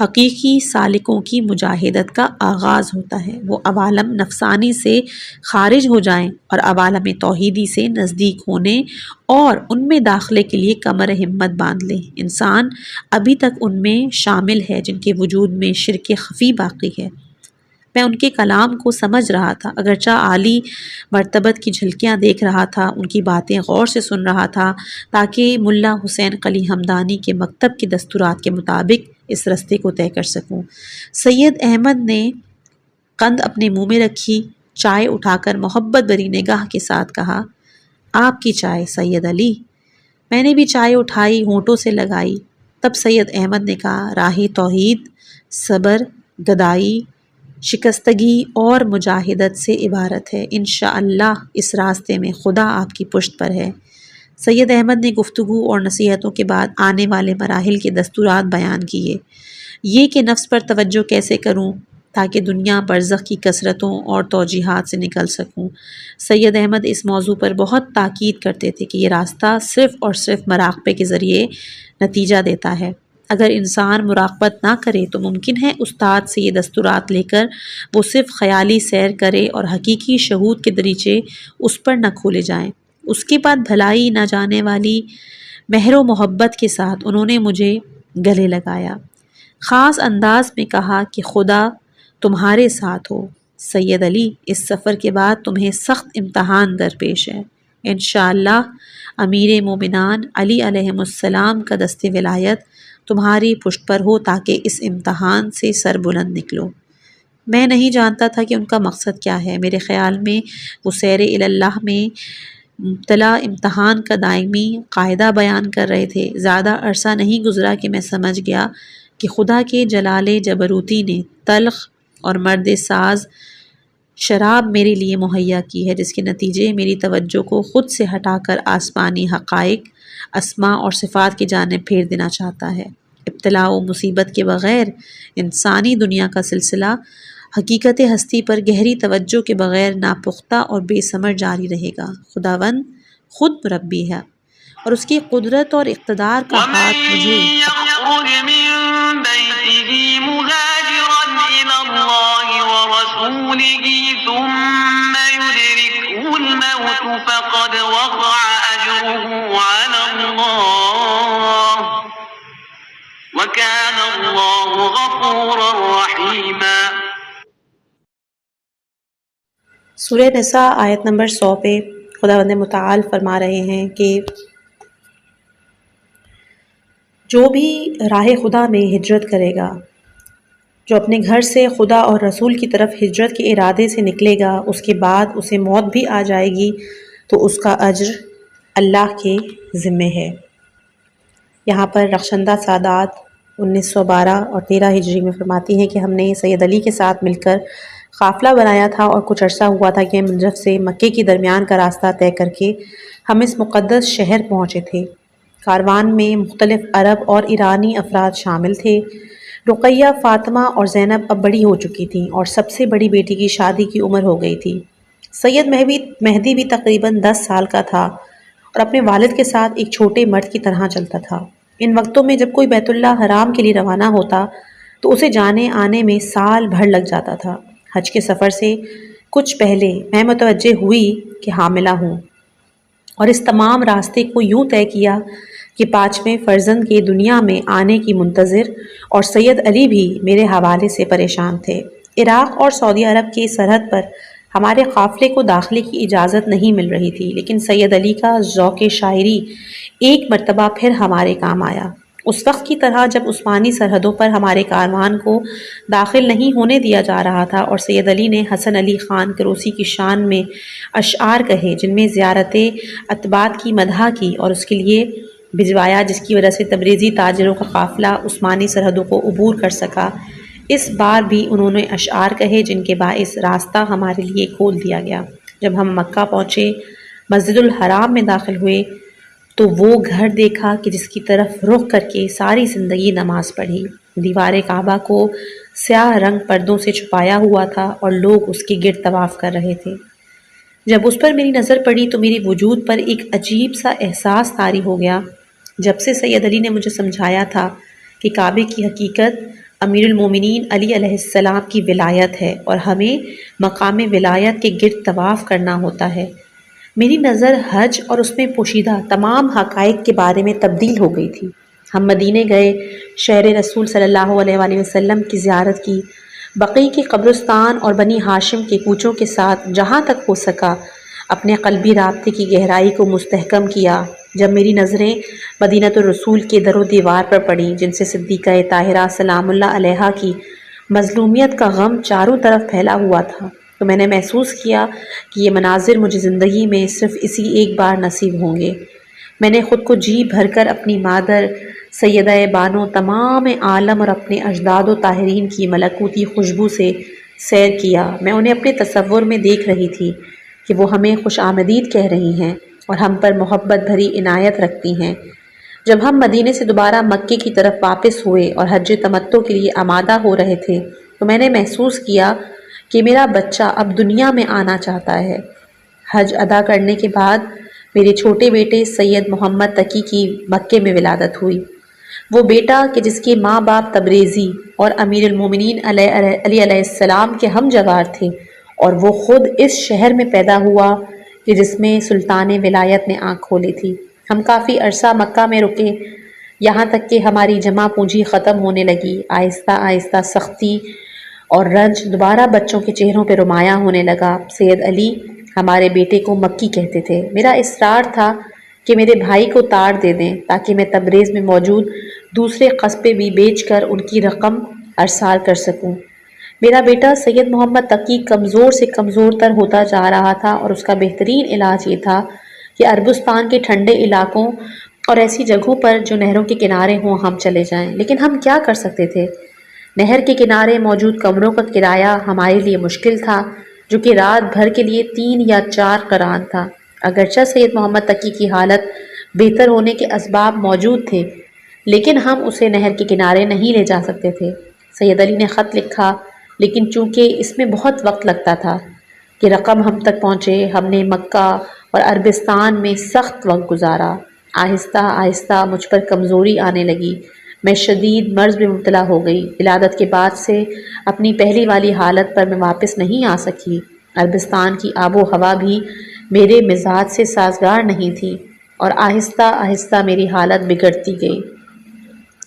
حقیقی سالکوں کی مجاہدت کا آغاز ہوتا ہے، وہ عوالم نفسانی سے خارج ہو جائیں اور عوالم توحیدی سے نزدیک ہونے اور ان میں داخلے کے لیے کمر ہمت باندھ لیں۔ انسان ابھی تک ان میں شامل ہے جن کے وجود میں شرک خفی باقی ہے۔ میں ان کے کلام کو سمجھ رہا تھا، اگرچہ عالی مرتبت کی جھلکیاں دیکھ رہا تھا، ان کی باتیں غور سے سن رہا تھا تاکہ ملا حسین قلی ہمدانی کے مکتب کے دستورات کے مطابق اس رستے کو طے کر سکوں۔ سید احمد نے قند اپنے منہ میں رکھی، چائے اٹھا کر محبت بری نگاہ کے ساتھ کہا، آپ کی چائے سید علی۔ میں نے بھی چائے اٹھائی، ہونٹوں سے لگائی۔ تب سید احمد نے کہا، راہ توحید صبر، گدائی، شکستگی اور مجاہدت سے عبارت ہے۔ انشاءاللہ اس راستے میں خدا آپ کی پشت پر ہے۔ سید احمد نے گفتگو اور نصیحتوں کے بعد آنے والے مراحل کے دستورات بیان کیے، یہ کہ نفس پر توجہ کیسے کروں تاکہ دنیا برزخ کی کثرتوں اور توجیہات سے نکل سکوں۔ سید احمد اس موضوع پر بہت تاکید کرتے تھے کہ یہ راستہ صرف اور صرف مراقبے کے ذریعے نتیجہ دیتا ہے۔ اگر انسان مراقبت نہ کرے تو ممکن ہے استاد سے یہ دستورات لے کر وہ صرف خیالی سیر کرے اور حقیقی شہود کے دریچے اس پر نہ کھولے جائیں۔ اس کے بعد بھلائی نہ جانے والی مہر و محبت کے ساتھ انہوں نے مجھے گلے لگایا، خاص انداز میں کہا کہ خدا تمہارے ساتھ ہو سید علی، اس سفر کے بعد تمہیں سخت امتحان درپیش ہے۔ انشاءاللہ امیر مومنان علی علیہ السلام کا دست ولایت تمہاری پشت پر ہو تاکہ اس امتحان سے سر بلند نکلو۔ میں نہیں جانتا تھا کہ ان کا مقصد کیا ہے۔ میرے خیال میں وہ سیر اللہ میں مبتلا امتحان کا دائمی قاعدہ بیان کر رہے تھے۔ زیادہ عرصہ نہیں گزرا کہ میں سمجھ گیا کہ خدا کے جلال جبروتی نے تلخ اور مرد ساز شراب میرے لیے مہیا کی ہے، جس کے نتیجے میری توجہ کو خود سے ہٹا کر آسمانی حقائق، اسماء اور صفات کی جانب پھیر دینا چاہتا ہے۔ ابتلا و مصیبت کے بغیر انسانی دنیا کا سلسلہ حقیقت ہستی پر گہری توجہ کے بغیر ناپختہ اور بے ثمر جاری رہے گا۔ خداوند خود مربی ہے اور اس کی قدرت اور اقتدار کا ہاتھ مجھے يخرج من بيته مهاجرا إلى الله ورسوله ثم يدركه الموت فقد وقع أجره على الله وكان الله غفورا رحيما۔ سورہ نساء آیت نمبر 100 پہ خداوند متعال فرما رہے ہیں کہ جو بھی راہ خدا میں ہجرت کرے گا، جو اپنے گھر سے خدا اور رسول کی طرف ہجرت کے ارادے سے نکلے گا، اس کے بعد اسے موت بھی آ جائے گی تو اس کا اجر اللہ کے ذمے ہے۔ یہاں پر رخشندہ سادات 1912 اور 13 ہجری میں فرماتی ہیں کہ ہم نے سید علی کے ساتھ مل کر قافلہ بنایا تھا اور کچھ عرصہ ہوا تھا کہ نجف سے مکے کے درمیان کا راستہ طے کر کے ہم اس مقدس شہر پہنچے تھے۔ کاروان میں مختلف عرب اور ایرانی افراد شامل تھے۔ رقیہ، فاطمہ اور زینب اب بڑی ہو چکی تھیں اور سب سے بڑی بیٹی کی شادی کی عمر ہو گئی تھی۔ سید مہدی بھی تقریباً 10 سال کا تھا اور اپنے والد کے ساتھ ایک چھوٹے مرد کی طرح چلتا تھا۔ ان وقتوں میں جب کوئی بیت اللہ حرام کے لیے روانہ ہوتا تو اسے جانے آنے میں سال بھر لگ جاتا تھا۔ حج کے سفر سے کچھ پہلے میں متوجہ ہوئی کہ حاملہ ہوں اور اس تمام راستے کو یوں طے کیا کہ 5ویں فرزند کے دنیا میں آنے کی منتظر، اور سید علی بھی میرے حوالے سے پریشان تھے۔ عراق اور سعودی عرب کی سرحد پر ہمارے قافلے کو داخلے کی اجازت نہیں مل رہی تھی، لیکن سید علی کا ذوق شاعری ایک مرتبہ پھر ہمارے کام آیا۔ اس وقت کی طرح جب عثمانی سرحدوں پر ہمارے کاروان کو داخل نہیں ہونے دیا جا رہا تھا اور سید علی نے حسن علی خان کروسی کی شان میں اشعار کہے جن میں زیارت اتباط کی مدح کی اور اس کے لیے بھجوایا، جس کی وجہ سے تبریزی تاجروں کا قافلہ عثمانی سرحدوں کو عبور کر سکا، اس بار بھی انہوں نے اشعار کہے جن کے باعث راستہ ہمارے لیے کھول دیا گیا۔ جب ہم مکہ پہنچے، مسجد الحرام میں داخل ہوئے تو وہ گھر دیکھا کہ جس کی طرف رخ کر کے ساری زندگی نماز پڑھی۔ دیوار کعبہ کو سیاہ رنگ پردوں سے چھپایا ہوا تھا اور لوگ اس کے گرد طواف کر رہے تھے۔ جب اس پر میری نظر پڑی تو میری وجود پر ایک عجیب سا احساس طاری ہو گیا۔ جب سے سید علی نے مجھے سمجھایا تھا کہ کعبے کی حقیقت امیر المومنین علی علیہ السلام کی ولایت ہے اور ہمیں مقام ولایت کے گرد طواف کرنا ہوتا ہے، میری نظر حج اور اس میں پوشیدہ تمام حقائق کے بارے میں تبدیل ہو گئی تھی۔ ہم مدینے گئے، شہر رسول صلی اللہ علیہ وآلہ وسلم کی زیارت کی، بقیع کے قبرستان اور بنی ہاشم کے کوچوں کے ساتھ جہاں تک ہو سکا اپنے قلبی رابطے کی گہرائی کو مستحکم کیا۔ جب میری نظریں مدینۃ الرسول کے در و دیوار پر پڑیں جن سے صدیقہ طاہرہ سلام اللہ علیہا کی مظلومیت کا غم چاروں طرف پھیلا ہوا تھا، تو میں نے محسوس کیا کہ یہ مناظر مجھے زندگی میں صرف اسی ایک بار نصیب ہوں گے۔ میں نے خود کو جی بھر کر اپنی مادر سیدہ بانو تمام عالم اور اپنے اجداد و طاہرین کی ملکوتی خوشبو سے سیر کیا۔ میں انہیں اپنے تصور میں دیکھ رہی تھی کہ وہ ہمیں خوش آمدید کہہ رہی ہیں اور ہم پر محبت بھری عنایت رکھتی ہیں۔ جب ہم مدینے سے دوبارہ مکے کی طرف واپس ہوئے اور حج تمتع کے لیے آمادہ ہو رہے تھے تو میں نے محسوس کیا کہ میرا بچہ اب دنیا میں آنا چاہتا ہے۔ حج ادا کرنے کے بعد میرے چھوٹے بیٹے سید محمد تقی کی مکے میں ولادت ہوئی۔ وہ بیٹا کہ جس کے ماں باپ تبریزی اور امیر المومنین علی علیہ السلام کے ہم جوار تھے، اور وہ خود اس شہر میں پیدا ہوا کہ جس میں سلطان ولایت نے آنکھ کھولی تھی۔ ہم کافی عرصہ مکہ میں رکے، یہاں تک کہ ہماری جمع پونجی ختم ہونے لگی۔ آہستہ آہستہ سختی اور رنج دوبارہ بچوں کے چہروں پہ رمایاں ہونے لگا۔ سید علی ہمارے بیٹے کو مکی کہتے تھے۔ میرا اصرار تھا کہ میرے بھائی کو تاڑ دے دیں تاکہ میں تبریز میں موجود دوسرے قصبے بھی بیچ کر ان کی رقم ارسال کر سکوں۔ میرا بیٹا سید محمد تقی کمزور سے کمزور تر ہوتا جا رہا تھا اور اس کا بہترین علاج یہ تھا کہ عربستان کے ٹھنڈے علاقوں اور ایسی جگہوں پر جو نہروں کے کنارے ہوں ہم چلے جائیں، لیکن ہم کیا کر سکتے تھے؟ نہر کے کنارے موجود کمروں کا کرایہ ہمارے لیے مشکل تھا، جو کہ رات بھر کے لیے 3 یا 4 قران تھا۔ اگرچہ سید محمد تقی کی حالت بہتر ہونے کے اسباب موجود تھے، لیکن ہم اسے نہر کے کنارے نہیں لے جا سکتے تھے۔ سید علی نے خط لکھا، لیکن چونکہ اس میں بہت وقت لگتا تھا کہ رقم ہم تک پہنچے، ہم نے مکہ اور عربستان میں سخت وقت گزارا۔ آہستہ آہستہ مجھ پر کمزوری آنے لگی، میں شدید مرض میں مبتلا ہو گئی۔ ولادت کے بعد سے اپنی پہلی والی حالت پر میں واپس نہیں آ سکی۔ عربستان کی آب و ہوا بھی میرے مزاج سے سازگار نہیں تھی اور آہستہ آہستہ میری حالت بگڑتی گئی۔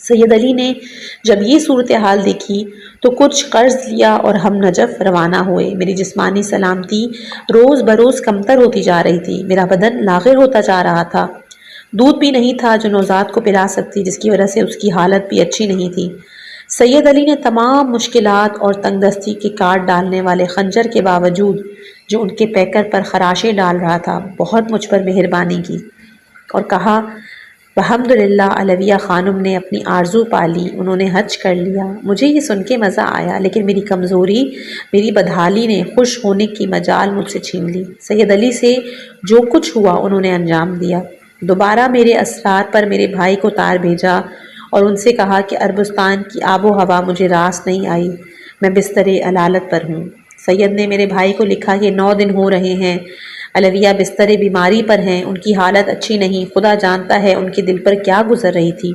سید علی نے جب یہ صورتحال دیکھی تو کچھ قرض لیا اور ہم نجف روانہ ہوئے۔ میری جسمانی سلامتی روز بروز کمتر ہوتی جا رہی تھی، میرا بدن لاغر ہوتا جا رہا تھا، دودھ بھی نہیں تھا جو نوزاد کو پلا سکتی، جس کی وجہ سے اس کی حالت بھی اچھی نہیں تھی۔ سید علی نے تمام مشکلات اور تنگ دستی کے کاٹ ڈالنے والے خنجر کے باوجود جو ان کے پیکر پر خراشیں ڈال رہا تھا، بہت مجھ پر مہربانی کی اور کہا، الحمدللہ علویہ خانم نے اپنی آرزو پالی، انہوں نے حج کر لیا۔ مجھے یہ سن کے مزہ آیا، لیکن میری کمزوری، میری بدحالی نے خوش ہونے کی مجال مجھ سے چھین لی۔ سید علی سے جو کچھ ہوا انہوں نے انجام دیا۔ دوبارہ میرے اسرار پر میرے بھائی کو تار بھیجا اور ان سے کہا کہ عربستان کی آب و ہوا مجھے راس نہیں آئی، میں بستر علالت پر ہوں۔ سید نے میرے بھائی کو لکھا کہ 9 دن ہو رہے ہیں علویہ بستر بیماری پر ہیں، ان کی حالت اچھی نہیں، خدا جانتا ہے ان کے دل پر کیا گزر رہی تھی۔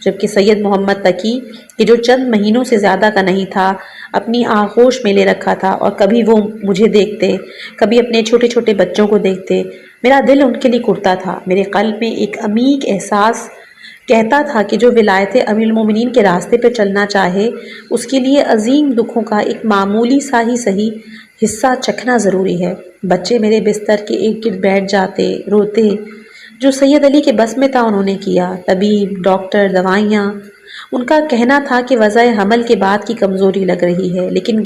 جبکہ سید محمد تقی کہ جو چند مہینوں سے زیادہ کا نہیں تھا، اپنی آغوش میں لے رکھا تھا اور کبھی وہ مجھے دیکھتے، کبھی اپنے چھوٹے چھوٹے بچوں کو دیکھتے، میرا دل ان کے لیے کرتا تھا۔ میرے قلب میں ایک عمیق احساس کہتا تھا کہ جو ولایت امیر المومنین کے راستے پہ چلنا چاہے، اس کے لیے عظیم دکھوں کا ایک معمولی سا ہی صحیح حصہ چکھنا ضروری ہے۔ بچے میرے بستر کے ایک گرد بیٹھ جاتے، روتے۔ جو سید علی کے بس میں تھا انہوں نے کیا، طبیب، ڈاکٹر، دوائیاں۔ ان کا کہنا تھا کہ وضع حمل کے بعد کی کمزوری لگ رہی ہے، لیکن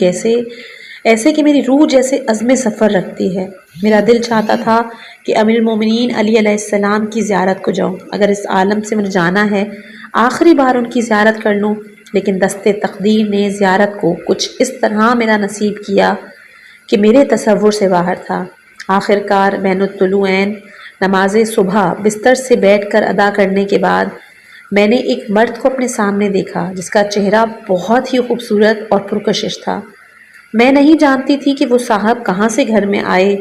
ایسے کہ میری روح جیسے عزم سفر رکھتی ہے۔ میرا دل چاہتا تھا کہ امیر المومنین علی علیہ السلام کی زیارت کو جاؤں، اگر اس عالم سے مجھے جانا ہے آخری بار ان کی زیارت کر لوں، لیکن دست تقدیر نے زیارت کو کچھ اس طرح میرا نصیب کیا کہ میرے تصور سے باہر تھا۔ آخر کار بین الطلوعین نماز صبح بستر سے بیٹھ کر ادا کرنے کے بعد میں نے ایک مرد کو اپنے سامنے دیکھا جس کا چہرہ بہت ہی خوبصورت اور پرکشش تھا۔ میں نہیں جانتی تھی کہ وہ صاحب کہاں سے گھر میں آئے۔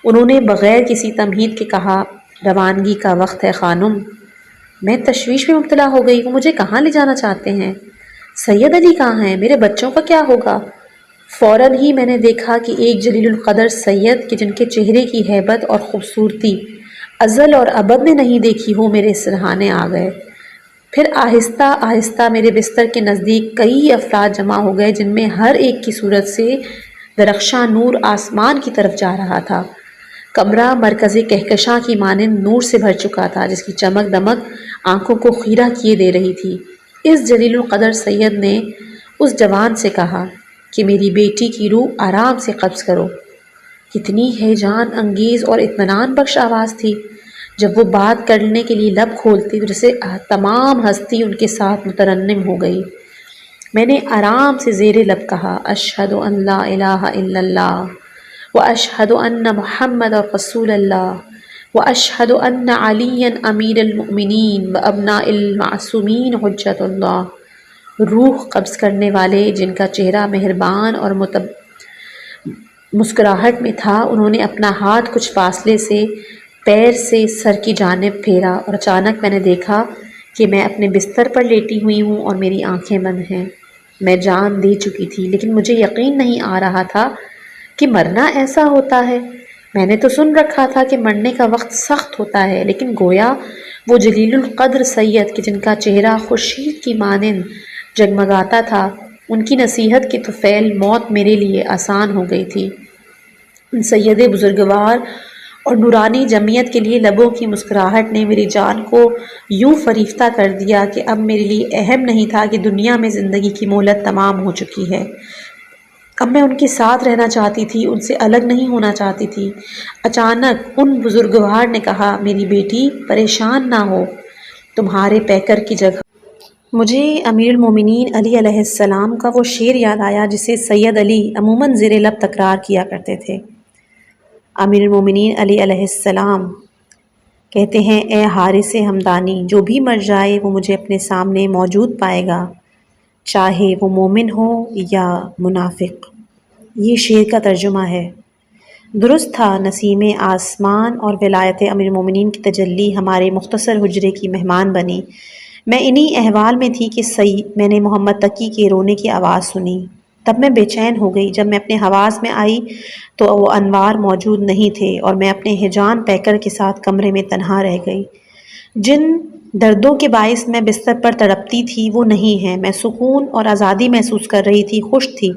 انہوں نے بغیر کسی تمہید کے کہا، روانگی کا وقت ہے خانم۔ میں تشویش میں مبتلا ہو گئی، وہ مجھے کہاں لے جانا چاہتے ہیں؟ سید علی کہاں ہیں؟ میرے بچوں کا کیا ہوگا؟ فوراً ہی میں نے دیکھا کہ ایک جلیل القدر سید کہ جن کے چہرے کی ہیبت اور خوبصورتی ازل اور ابد نے نہیں دیکھی ہو، میرے سرہانے آ گئے۔ پھر آہستہ آہستہ میرے بستر کے نزدیک کئی افراد جمع ہو گئے، جن میں ہر ایک کی صورت سے درخشاں نور آسمان کی طرف جا رہا تھا۔ کمرہ مرکز کہکشاں کی مانند نور سے بھر چکا تھا، جس کی چمک دمک آنکھوں کو خیرہ کیے دے رہی تھی۔ اس جلیل القدر سید نے اس جوان سے کہا کہ میری بیٹی کی روح آرام سے قبض کرو۔ کتنی ہیجان انگیز اور اطمینان بخش آواز تھی۔ جب وہ بات کرنے کے لیے لب کھولتی تو جیسے تمام ہستی ان کے ساتھ مترنم ہو گئی۔ میں نے آرام سے زیر لب کہا، اشہد ان لا الہ الا اللہ واشہد ان محمد رسول اللہ واشہد ان علی امیر المؤمنین وابناء المعصومین حجت اللہ۔ روح قبض کرنے والے جن کا چہرہ مہربان اور مسکراہٹ میں تھا، انہوں نے اپنا ہاتھ کچھ فاصلے سے پیر سے سر کی جانب پھیرا اور اچانک میں نے دیکھا کہ میں اپنے بستر پر لیٹی ہوئی ہوں اور میری آنکھیں بند ہیں۔ میں جان دے چکی تھی، لیکن مجھے یقین نہیں آ رہا تھا کہ مرنا ایسا ہوتا ہے۔ میں نے تو سن رکھا تھا کہ مرنے کا وقت سخت ہوتا ہے، لیکن گویا وہ جلیل القدر سید کہ جن کا چہرہ خورشید کی مانند جگمگاتا تھا، ان کی نصیحت کے طفیل موت میرے لیے آسان ہو گئی تھی۔ ان سید بزرگوار اور نورانی جمعیت کے لیے لبوں کی مسکراہٹ نے میری جان کو یوں فریفتہ کر دیا کہ اب میرے لیے اہم نہیں تھا کہ دنیا میں زندگی کی مہلت تمام ہو چکی ہے اب میں ان کے ساتھ رہنا چاہتی تھی، ان سے الگ نہیں ہونا چاہتی تھی۔ اچانک ان بزرگوار نے کہا، میری بیٹی پریشان نہ ہو، تمہارے پیکر کی جگہ۔ مجھے امیر المومنین علی علیہ السلام کا وہ شعر یاد آیا جسے سید علی عموماً زیر لب تکرار کیا کرتے تھے۔ امیر المومنین علی علیہ السلام کہتے ہیں، اے حارث ہمدانی، جو بھی مر جائے وہ مجھے اپنے سامنے موجود پائے گا، چاہے وہ مومن ہو یا منافق۔ یہ شعر کا ترجمہ ہے۔ درست تھا، نسیم آسمان اور ولایت امیر المومنین کی تجلی ہمارے مختصر حجرے کی مہمان بنی۔ میں انہی احوال میں تھی کہ میں نے محمد تقی کے رونے کی آواز سنی۔ تب میں بے چین ہو گئی۔ جب میں اپنے حواس میں آئی تو وہ انوار موجود نہیں تھے اور میں اپنے ہیجان پیکر کے ساتھ کمرے میں تنہا رہ گئی۔ جن دردوں کے باعث میں بستر پر تڑپتی تھی وہ نہیں ہیں۔ میں سکون اور آزادی محسوس کر رہی تھی، خوش تھی،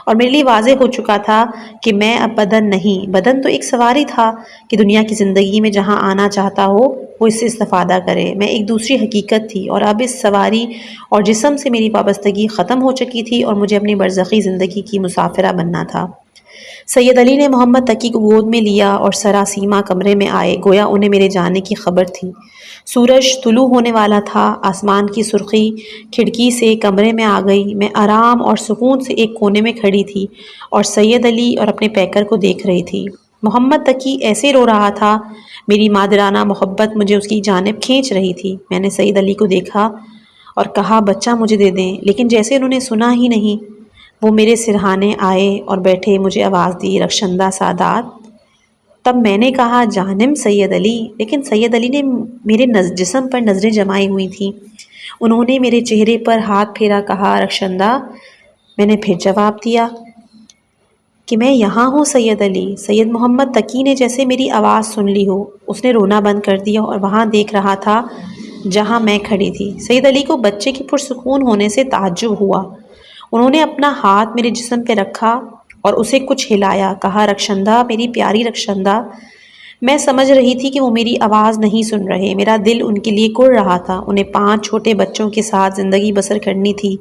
اور میرے لیے واضح ہو چکا تھا کہ میں اب بدن نہیں، بدن تو ایک سواری تھا کہ دنیا کی زندگی میں جہاں آنا چاہتا ہو وہ اس سے استفادہ کرے۔ میں ایک دوسری حقیقت تھی اور اب اس سواری اور جسم سے میری وابستگی ختم ہو چکی تھی اور مجھے اپنی برزخی زندگی کی مسافرہ بننا تھا۔ سید علی نے محمد تقی کو گود میں لیا اور سراسیمہ کمرے میں آئے، گویا انہیں میرے جانے کی خبر تھی۔ سورج طلوع ہونے والا تھا، آسمان کی سرخی کھڑکی سے کمرے میں آ گئی۔ میں آرام اور سکون سے ایک کونے میں کھڑی تھی اور سید علی اور اپنے پیکر کو دیکھ رہی تھی۔ محمد تقی ایسے رو رہا تھا، میری مادرانہ محبت مجھے اس کی جانب کھینچ رہی تھی۔ میں نے سید علی کو دیکھا اور کہا، بچہ مجھے دے دیں، لیکن جیسے انہوں نے سنا ہی نہیں۔ وہ میرے سرہانے آئے اور بیٹھے، مجھے آواز دی، رخشندہ سادات۔ تب میں نے کہا، جانم سید علی، لیکن سید علی نے میرے جسم پر نظریں جمائی ہوئی تھیں۔ انہوں نے میرے چہرے پر ہاتھ پھیرا، کہا، رخشندہ۔ میں نے پھر جواب دیا کہ میں یہاں ہوں سید علی۔ سید محمد تقی نے جیسے میری آواز سن لی ہو، اس نے رونا بند کر دیا اور وہاں دیکھ رہا تھا جہاں میں کھڑی تھی۔ سید علی کو بچے کے پرسکون ہونے سے تعجب ہوا۔ انہوں نے اپنا ہاتھ میرے جسم پہ رکھا اور اسے کچھ ہلایا، کہا، رخشندہ، میری پیاری رخشندہ۔ میں سمجھ رہی تھی کہ وہ میری آواز نہیں سن رہے۔ میرا دل ان کے لیے کڑ رہا تھا، انہیں 5 چھوٹے بچوں کے ساتھ زندگی بسر کرنی تھی۔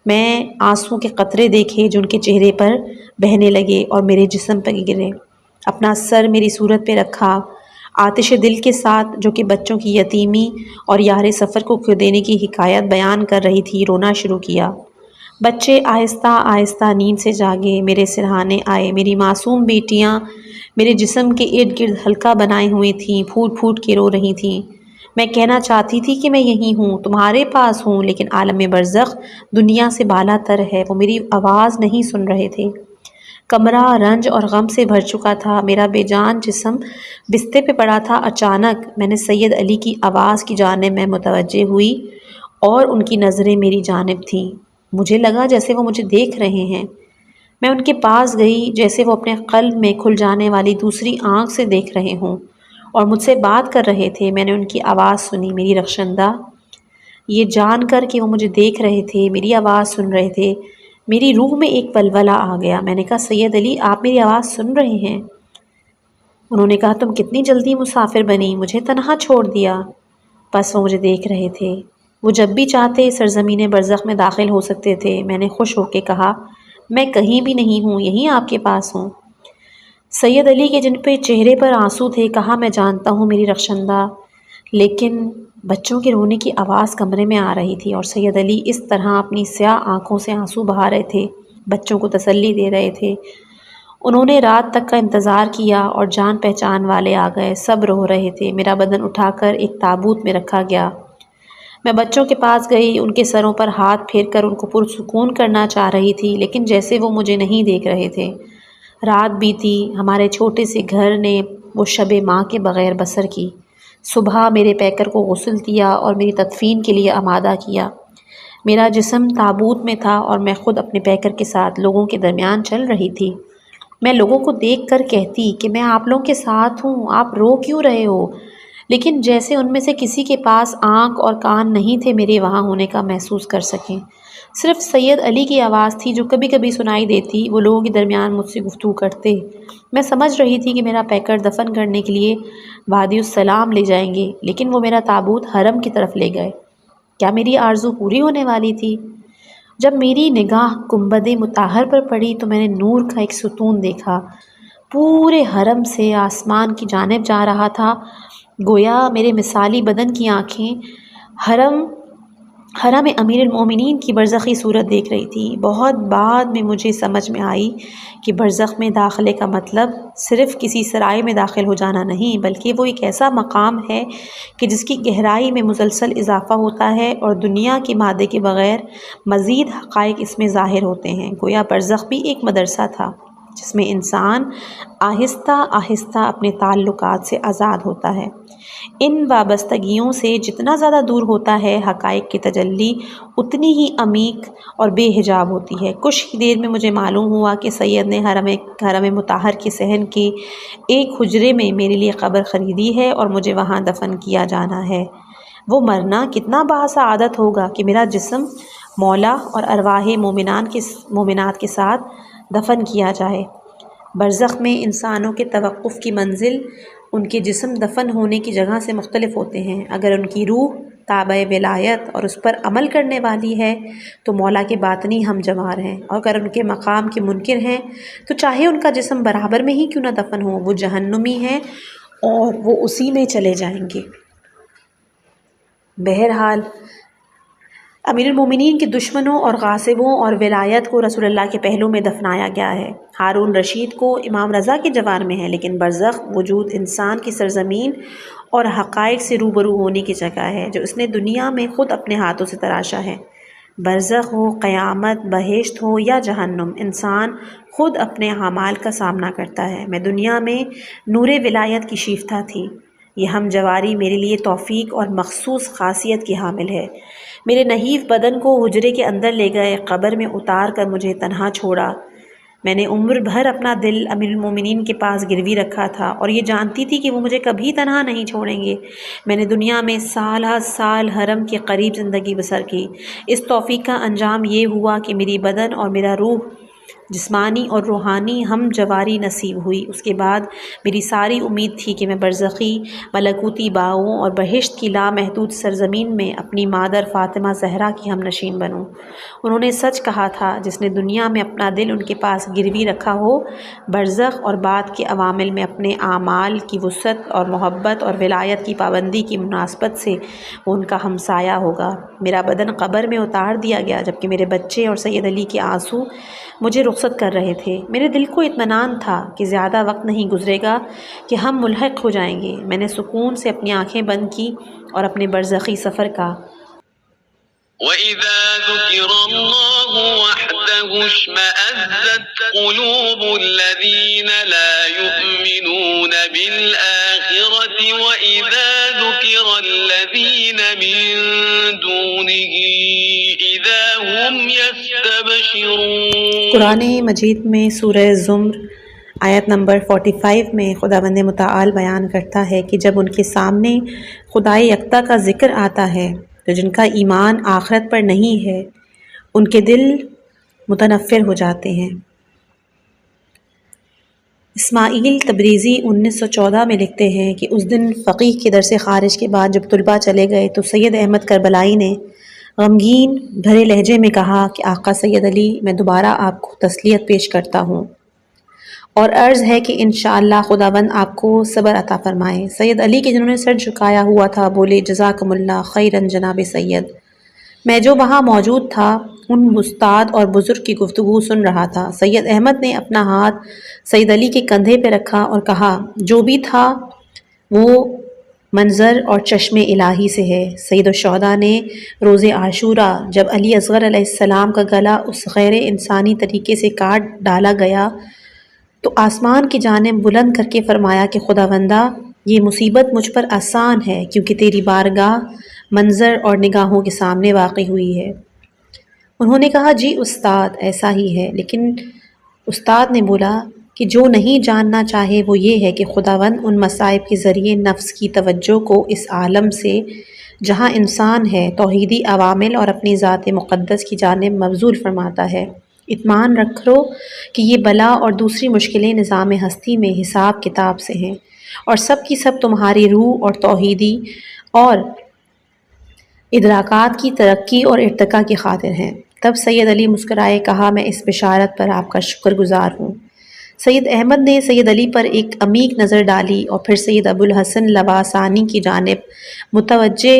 میں آنسوں کے قطرے دیکھے جو ان کے چہرے پر بہنے لگے اور میرے جسم پر گرے۔ اپنا سر میری صورت پہ رکھا، آتش دل کے ساتھ، جو کہ بچوں کی یتیمی اور یار سفر کو کھو دینے کی حکایت بیان کر رہی تھی، رونا شروع کیا۔ بچے آہستہ آہستہ نیند سے جاگے، میرے سرہانے آئے۔ میری معصوم بیٹیاں میرے جسم کے ارد گرد حلقہ بنائے ہوئے تھیں، پھوٹ پھوٹ کے رو رہی تھیں۔ میں کہنا چاہتی تھی کہ میں یہیں ہوں، تمہارے پاس ہوں، لیکن عالم برزخ دنیا سے بالا تر ہے، وہ میری آواز نہیں سن رہے تھے۔ کمرہ رنج اور غم سے بھر چکا تھا، میرا بے جان جسم بستر پہ پڑا تھا۔ اچانک میں نے سید علی کی آواز کی جانب میں متوجہ ہوئی اور ان کی نظریں میری جانب تھیں۔ مجھے لگا جیسے وہ مجھے دیکھ رہے ہیں۔ میں ان کے پاس گئی جیسے وہ اپنے قلب میں کھل جانے والی دوسری آنکھ سے دیکھ رہے ہوں اور مجھ سے بات کر رہے تھے۔ میں نے ان کی آواز سنی، میری رخشندہ۔ یہ جان کر کہ وہ مجھے دیکھ رہے تھے، میری آواز سن رہے تھے، میری روح میں ایک ولولہ آ گیا۔ میں نے کہا، سید علی، آپ میری آواز سن رہے ہیں؟ انہوں نے کہا، تم کتنی جلدی مسافر بنی، مجھے تنہا چھوڑ دیا۔ بس وہ مجھے دیکھ رہے تھے، وہ جب بھی چاہتے سرزمین برزخ میں داخل ہو سکتے تھے۔ میں نے خوش ہو کے کہا، میں کہیں بھی نہیں ہوں، یہیں آپ کے پاس ہوں۔ سید علی کے جن پہ چہرے پر آنسو تھے، کہا، میں جانتا ہوں میری رخشندہ، لیکن بچوں کے رونے کی آواز کمرے میں آ رہی تھی اور سید علی اس طرح اپنی سیاہ آنکھوں سے آنسو بہا رہے تھے، بچوں کو تسلی دے رہے تھے۔ انہوں نے رات تک کا انتظار کیا اور جان پہچان والے آ گئے، سب رو رہے تھے۔ میرا بدن اٹھا کر ایک تابوت میں رکھا گیا۔ میں بچوں کے پاس گئی، ان کے سروں پر ہاتھ پھیر کر ان کو پرسکون کرنا چاہ رہی تھی، لیکن جیسے وہ مجھے نہیں دیکھ رہے تھے۔ رات بیتی، ہمارے چھوٹے سے گھر نے وہ شب ماں کے بغیر بسر کی۔ صبح میرے پیکر کو غسل دیا اور میری تدفین کے لیے آمادہ کیا۔ میرا جسم تابوت میں تھا اور میں خود اپنے پیکر کے ساتھ لوگوں کے درمیان چل رہی تھی۔ میں لوگوں کو دیکھ کر کہتی کہ میں آپ لوگوں کے ساتھ ہوں، آپ رو کیوں رہے ہو؟ لیکن جیسے ان میں سے کسی کے پاس آنکھ اور کان نہیں تھے میرے وہاں ہونے کا محسوس کر سکیں۔ صرف سید علی کی آواز تھی جو کبھی کبھی سنائی دیتی، وہ لوگوں کے درمیان مجھ سے گفتگو کرتے۔ میں سمجھ رہی تھی کہ میرا پیکر دفن کرنے کے لیے وادی السلام لے جائیں گے، لیکن وہ میرا تابوت حرم کی طرف لے گئے۔ کیا میری آرزو پوری ہونے والی تھی؟ جب میری نگاہ گنبد مطہر پر پڑی تو میں نے نور کا ایک ستون دیکھا، پورے حرم سے آسمان کی جانب جا رہا تھا، گویا میرے مثالی بدن کی آنکھیں حرم امیر المومنین کی برزخی صورت دیکھ رہی تھی۔ بہت بعد میں مجھے سمجھ میں آئی کہ برزخ میں داخلے کا مطلب صرف کسی سرائے میں داخل ہو جانا نہیں، بلکہ وہ ایک ایسا مقام ہے کہ جس کی گہرائی میں مسلسل اضافہ ہوتا ہے اور دنیا کے مادے کے بغیر مزید حقائق اس میں ظاہر ہوتے ہیں۔ گویا برزخ بھی ایک مدرسہ تھا جس میں انسان آہستہ آہستہ اپنے تعلقات سے آزاد ہوتا ہے۔ ان وابستگیوں سے جتنا زیادہ دور ہوتا ہے، حقائق کی تجلی اتنی ہی عمیق اور بے حجاب ہوتی ہے۔ کچھ ہی دیر میں مجھے معلوم ہوا کہ سید نے حرم مطہر کے صحن کے ایک حجرے میں میرے لیے قبر خریدی ہے اور مجھے وہاں دفن کیا جانا ہے۔ وہ مرنا کتنا باسعادت ہوگا کہ میرا جسم مولا اور ارواح مومنات کے ساتھ دفن کیا جائے۔ برزخ میں انسانوں کے توقف کی منزل ان کے جسم دفن ہونے کی جگہ سے مختلف ہوتے ہیں۔ اگر ان کی روح تابع ولایت اور اس پر عمل کرنے والی ہے تو مولا کے باطنی ہم جوار ہیں، اور اگر ان کے مقام کے منکر ہیں تو چاہے ان کا جسم برابر میں ہی کیوں نہ دفن ہو، وہ جہنمی ہیں اور وہ اسی میں چلے جائیں گے۔ بہرحال امیر المومنین کے دشمنوں اور غاصبوں اور ولایت کو رسول اللہ کے پہلو میں دفنایا گیا ہے۔ ہارون رشید کو امام رضا کے جوار میں ہے، لیکن برزخ وجود انسان کی سرزمین اور حقائق سے روبرو ہونے کی جگہ ہے جو اس نے دنیا میں خود اپنے ہاتھوں سے تراشا ہے۔ برزخ ہو، قیامت، بہشت ہو یا جہنم، انسان خود اپنے اعمال کا سامنا کرتا ہے۔ میں دنیا میں نور ولایت کی شیفتہ تھی، یہ ہم جواری میرے لیے توفیق اور مخصوص خاصیت کی حامل ہے۔ میرے نحیف بدن کو حجرے کے اندر لے گئے، قبر میں اتار کر مجھے تنہا چھوڑا۔ میں نے عمر بھر اپنا دل امیر المومنین کے پاس گروی رکھا تھا اور یہ جانتی تھی کہ وہ مجھے کبھی تنہا نہیں چھوڑیں گے۔ میں نے دنیا میں سالہ سال حرم کے قریب زندگی بسر کی۔ اس توفیق کا انجام یہ ہوا کہ میری بدن اور میرا روح جسمانی اور روحانی ہم جواری نصیب ہوئی۔ اس کے بعد میری ساری امید تھی کہ میں برزخی ملکوتی باغوں اور بہشت کی لامحدود سرزمین میں اپنی مادر فاطمہ زہرا کی ہم نشین بنوں۔ انہوں نے سچ کہا تھا، جس نے دنیا میں اپنا دل ان کے پاس گروی رکھا ہو، برزخ اور بعد کے عوامل میں اپنے اعمال کی وسعت اور محبت اور ولایت کی پابندی کی مناسبت سے وہ ان کا ہمسایہ ہوگا۔ میرا بدن قبر میں اتار دیا گیا، جبکہ میرے بچے اور سید علی کے آنسو مجھے رخصت کر رہے تھے۔ میرے دل کو اطمینان تھا کہ زیادہ وقت نہیں گزرے گا کہ ہم ملحق ہو جائیں گے۔ میں نے سکون سے اپنی آنکھیں بند کی اور اپنے برزخی سفر کا وَإِذَا ذُكِرَ اللَّهُ وَحْدَهُ اشْمَأَزَّتْ قُلُوبُ الَّذِينَ لَا يُؤْمِنُونَ بِالْآخِرَةِ وَإِذَا ذُكِرَ الَّذِينَ مِن دُونِهِ إِذَا هُمْ يَسْتَبْشِرُونَ۔ قرآن مجید میں سورہ زمر آیت نمبر 45 میں خداوند متعال بیان کرتا ہے کہ جب ان کے سامنے خدائے یکتا کا ذکر آتا ہے تو جن کا ایمان آخرت پر نہیں ہے ان کے دل متنفر ہو جاتے ہیں۔ اسماعیل تبریزی 1914 میں لکھتے ہیں کہ اس دن فقیہ کے درس خارج کے بعد جب طلباء چلے گئے تو سید احمد کربلائی نے غمگین بھرے لہجے میں کہا کہ آقا سید علی، میں دوبارہ آپ کو تسلیت پیش کرتا ہوں اور عرض ہے کہ انشاءاللہ خداوند آپ کو صبر عطا فرمائے۔ سید علی کے جنہوں نے سر جھکایا ہوا تھا بولے، جزاکم اللہ خیرن جناب سید۔ میں جو وہاں موجود تھا ان استاد اور بزرگ کی گفتگو سن رہا تھا۔ سید احمد نے اپنا ہاتھ سید علی کے کندھے پہ رکھا اور کہا، جو بھی تھا وہ منظر اور چشم الہی سے ہے۔ سید الشہداء نے روز عاشوراء جب علی اصغر علیہ السلام کا گلا اس غیر انسانی طریقے سے کاٹ ڈالا گیا تو آسمان کی جانب بلند کر کے فرمایا کہ خداوندہ، یہ مصیبت مجھ پر آسان ہے کیونکہ تیری بارگاہ منظر اور نگاہوں کے سامنے واقع ہوئی ہے۔ انہوں نے کہا، جی استاد ایسا ہی ہے، لیکن استاد نے بولا کہ جو نہیں جاننا چاہے وہ یہ ہے کہ خداوند ان مصائب کے ذریعے نفس کی توجہ کو اس عالم سے جہاں انسان ہے توحیدی عوامل اور اپنی ذات مقدس کی جانب مبذول فرماتا ہے۔ اطمینان رکھو کہ یہ بلا اور دوسری مشکلیں نظام ہستی میں حساب کتاب سے ہیں اور سب کی سب تمہاری روح اور توحیدی اور ادراکات کی ترقی اور ارتقاء کی خاطر ہیں۔ تب سید علی مسکرائے کہا میں اس بشارت پر آپ کا شکر گزار ہوں۔ سید احمد نے سید علی پر ایک عمیق نظر ڈالی اور پھر سید ابو الحسن لواسانی کی جانب متوجہ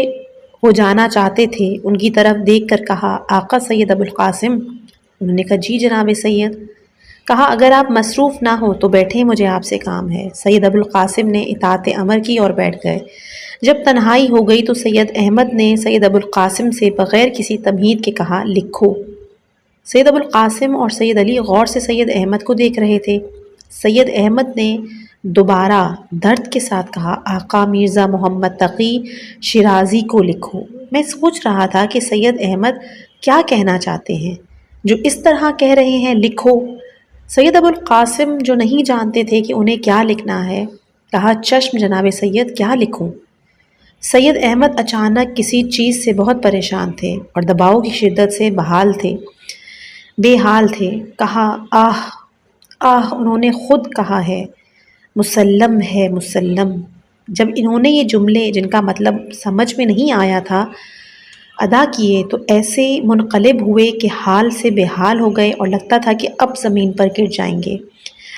ہو جانا چاہتے تھے، ان کی طرف دیکھ کر کہا آقا سید ابو القاسم؟ انہوں نے کہا جی جناب سید۔ کہا اگر آپ مصروف نہ ہو تو بیٹھیں، مجھے آپ سے کام ہے۔ سید ابو القاسم نے اطاعت امر کی اور بیٹھ گئے۔ جب تنہائی ہو گئی تو سید احمد نے سید ابو القاسم سے بغیر کسی تمہید کے کہا لکھو۔ سید ابو القاسم اور سید علی غور سے سید احمد کو دیکھ رہے تھے۔ سید احمد نے دوبارہ درد کے ساتھ کہا آقا مرزا محمد تقی شیرازی کو لکھو۔ میں سوچ رہا تھا کہ سید احمد کیا کہنا چاہتے ہیں جو اس طرح کہہ رہے ہیں لکھو۔ سید ابو القاسم جو نہیں جانتے تھے کہ انہیں کیا لکھنا ہے، کہا چشم جناب سید، کیا لکھوں؟ سید احمد اچانک کسی چیز سے بہت پریشان تھے اور دباؤ کی شدت سے بے حال تھے۔ کہا آہ آہ، انہوں نے خود کہا ہے مسلم ہے مسلم۔ جب انہوں نے یہ جملے جن کا مطلب سمجھ میں نہیں آیا تھا ادا کیے تو ایسے منقلب ہوئے کہ حال سے بے حال ہو گئے اور لگتا تھا کہ اب زمین پر گر جائیں گے۔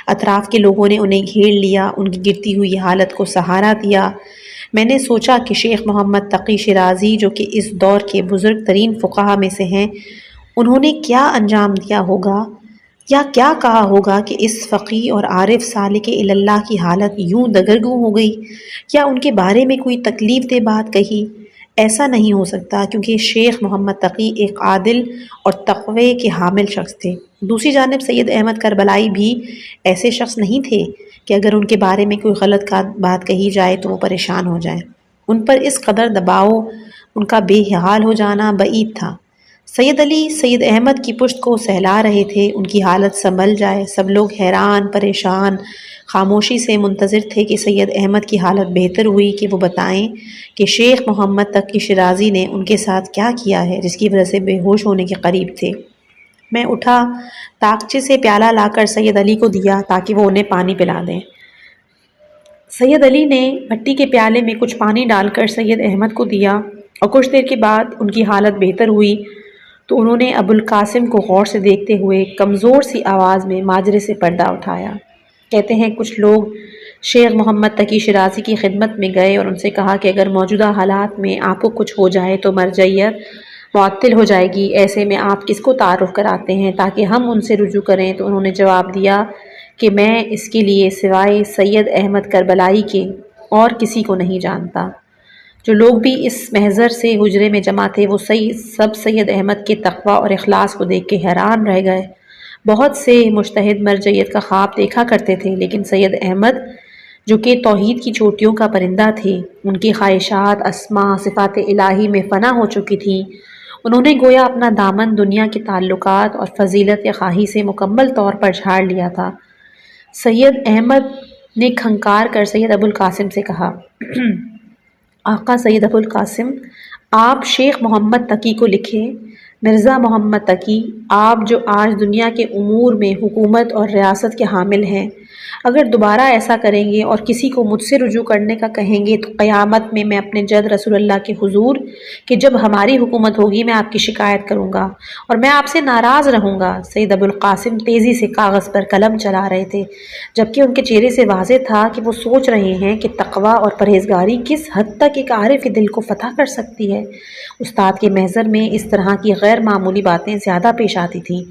اطراف کے لوگوں نے انہیں گھیر لیا، ان کی گرتی ہوئی حالت کو سہارا دیا۔ میں نے سوچا کہ شیخ محمد تقی شیرازی جو کہ اس دور کے بزرگ ترین فقہا میں سے ہیں، انہوں نے کیا انجام دیا ہوگا یا کیا کہا ہوگا کہ اس فقیہ اور عارف سالک اللہ کی حالت یوں دگرگوں ہو گئی، یا ان کے بارے میں کوئی تکلیف دہ بات کہی۔ ایسا نہیں ہو سکتا کیونکہ شیخ محمد تقی ایک عادل اور تقوی کے حامل شخص تھے۔ دوسری جانب سید احمد کربلائی بھی ایسے شخص نہیں تھے کہ اگر ان کے بارے میں کوئی غلط بات کہی جائے تو وہ پریشان ہو جائیں۔ ان پر اس قدر دباؤ، ان کا بے حال ہو جانا بعید تھا۔ سید علی سید احمد کی پشت کو سہلا رہے تھے، ان کی حالت سنبھل جائے۔ سب لوگ حیران پریشان خاموشی سے منتظر تھے کہ سید احمد کی حالت بہتر ہوئی کہ وہ بتائیں کہ شیخ محمد تقی شیرازی نے ان کے ساتھ کیا کیا ہے جس کی وجہ سے بے ہوش ہونے کے قریب تھے۔ میں اٹھا، طاقچے سے پیالہ لا کر سید علی کو دیا تاکہ وہ انہیں پانی پلا دیں۔ سید علی نے مٹی کے پیالے میں کچھ پانی ڈال کر سید احمد کو دیا اور کچھ دیر کے بعد ان کی حالت بہتر ہوئی تو انہوں نے ابو القاسم کو غور سے دیکھتے ہوئے کمزور سی آواز میں ماجرے سے پردہ اٹھایا۔ کہتے ہیں کچھ لوگ شیخ محمد تقی شیرازی کی خدمت میں گئے اور ان سے کہا کہ اگر موجودہ حالات میں آپ کو کچھ ہو جائے تو مرجعیت معطل ہو جائے گی، ایسے میں آپ کس کو تعارف کراتے ہیں تاکہ ہم ان سے رجوع کریں؟ تو انہوں نے جواب دیا کہ میں اس کے لیے سوائے سید احمد کربلائی کے اور کسی کو نہیں جانتا۔ جو لوگ بھی اس محضر سے حجرے میں جمع تھے وہ سب سید احمد کے تقوی اور اخلاص کو دیکھ کے حیران رہ گئے۔ بہت سے مجتہد مرجعیت کا خواب دیکھا کرتے تھے، لیکن سید احمد جو کہ توحید کی چوٹیوں کا پرندہ تھے، ان کی خواہشات اسماء صفات الہی میں فنا ہو چکی تھیں۔ انہوں نے گویا اپنا دامن دنیا کے تعلقات اور فضیلت خواہی سے مکمل طور پر جھاڑ لیا تھا۔ سید احمد نے کھنکار کر سید ابو القاسم سے کہا آقا سید ابو القاسم، آپ شیخ محمد تقی کو لکھیں۔ مرزا محمد تقی، آپ جو آج دنیا کے امور میں حکومت اور ریاست کے حامل ہیں، اگر دوبارہ ایسا کریں گے اور کسی کو مجھ سے رجوع کرنے کا کہیں گے تو قیامت میں اپنے جد رسول اللہ کے حضور کہ جب ہماری حکومت ہوگی میں آپ کی شکایت کروں گا اور میں آپ سے ناراض رہوں گا۔ سید ابو القاسم تیزی سے کاغذ پر قلم چلا رہے تھے، جبکہ ان کے چہرے سے واضح تھا کہ وہ سوچ رہے ہیں کہ تقوی اور پرہیزگاری کس حد تک ایک عارف کے دل کو فتح کر سکتی ہے۔ استاد کے محضر میں اس طرح کی غیر معمولی باتیں زیادہ پیش آتی تھیں۔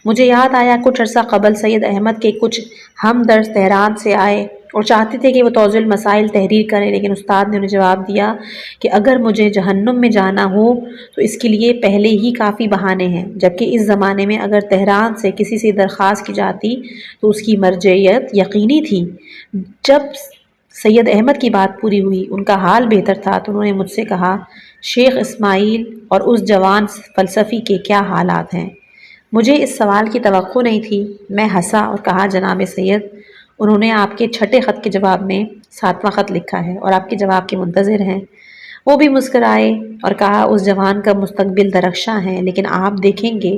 مجھے یاد آیا کچھ عرصہ قبل سید احمد کے کچھ ہمدرد تہران سے آئے اور چاہتے تھے کہ وہ توضیح المسائل تحریر کریں، لیکن استاد نے انہیں جواب دیا کہ اگر مجھے جہنم میں جانا ہو تو اس کے لیے پہلے ہی کافی بہانے ہیں، جبکہ اس زمانے میں اگر تہران سے کسی سے درخواست کی جاتی تو اس کی مرجعیت یقینی تھی۔ جب سید احمد کی بات پوری ہوئی، ان کا حال بہتر تھا، تو انہوں نے مجھ سے کہا شیخ اسماعیل اور اس جوان فلسفی کے کیا حالات ہیں؟ مجھے اس سوال کی توقع نہیں تھی۔ میں ہنسا اور کہا جناب سید، انہوں نے آپ کے چھٹے خط کے جواب میں 7واں خط لکھا ہے اور آپ کے جواب کے منتظر ہیں۔ وہ بھی مسکرائے اور کہا اس جوان کا مستقبل درخشاں ہے، لیکن آپ دیکھیں گے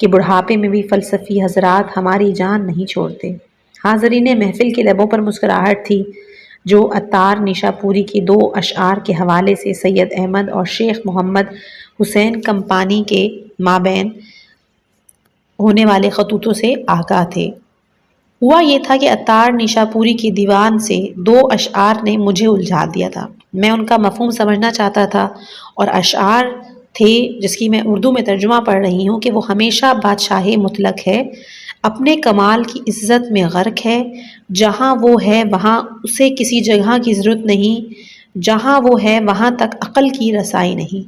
کہ بڑھاپے میں بھی فلسفی حضرات ہماری جان نہیں چھوڑتے۔ حاضرین محفل کے لبوں پر مسکراہٹ تھی جو عطار نیشا پوری کی 2 اشعار کے حوالے سے سید احمد اور شیخ محمد حسین کمپانی کے مابین ہونے والے خطوطوں سے آگاہ تھے۔ ہوا یہ تھا کہ عطار نیشاپوری کے دیوان سے 2 اشعار نے مجھے الجھا دیا تھا۔ میں ان کا مفہوم سمجھنا چاہتا تھا، اور اشعار تھے جس کی میں اردو میں ترجمہ پڑھ رہی ہوں کہ وہ ہمیشہ بادشاہ مطلق ہے، اپنے کمال کی عزت میں غرق ہے، جہاں وہ ہے وہاں اسے کسی جگہ کی ضرورت نہیں، جہاں وہ ہے وہاں تک عقل کی رسائی نہیں۔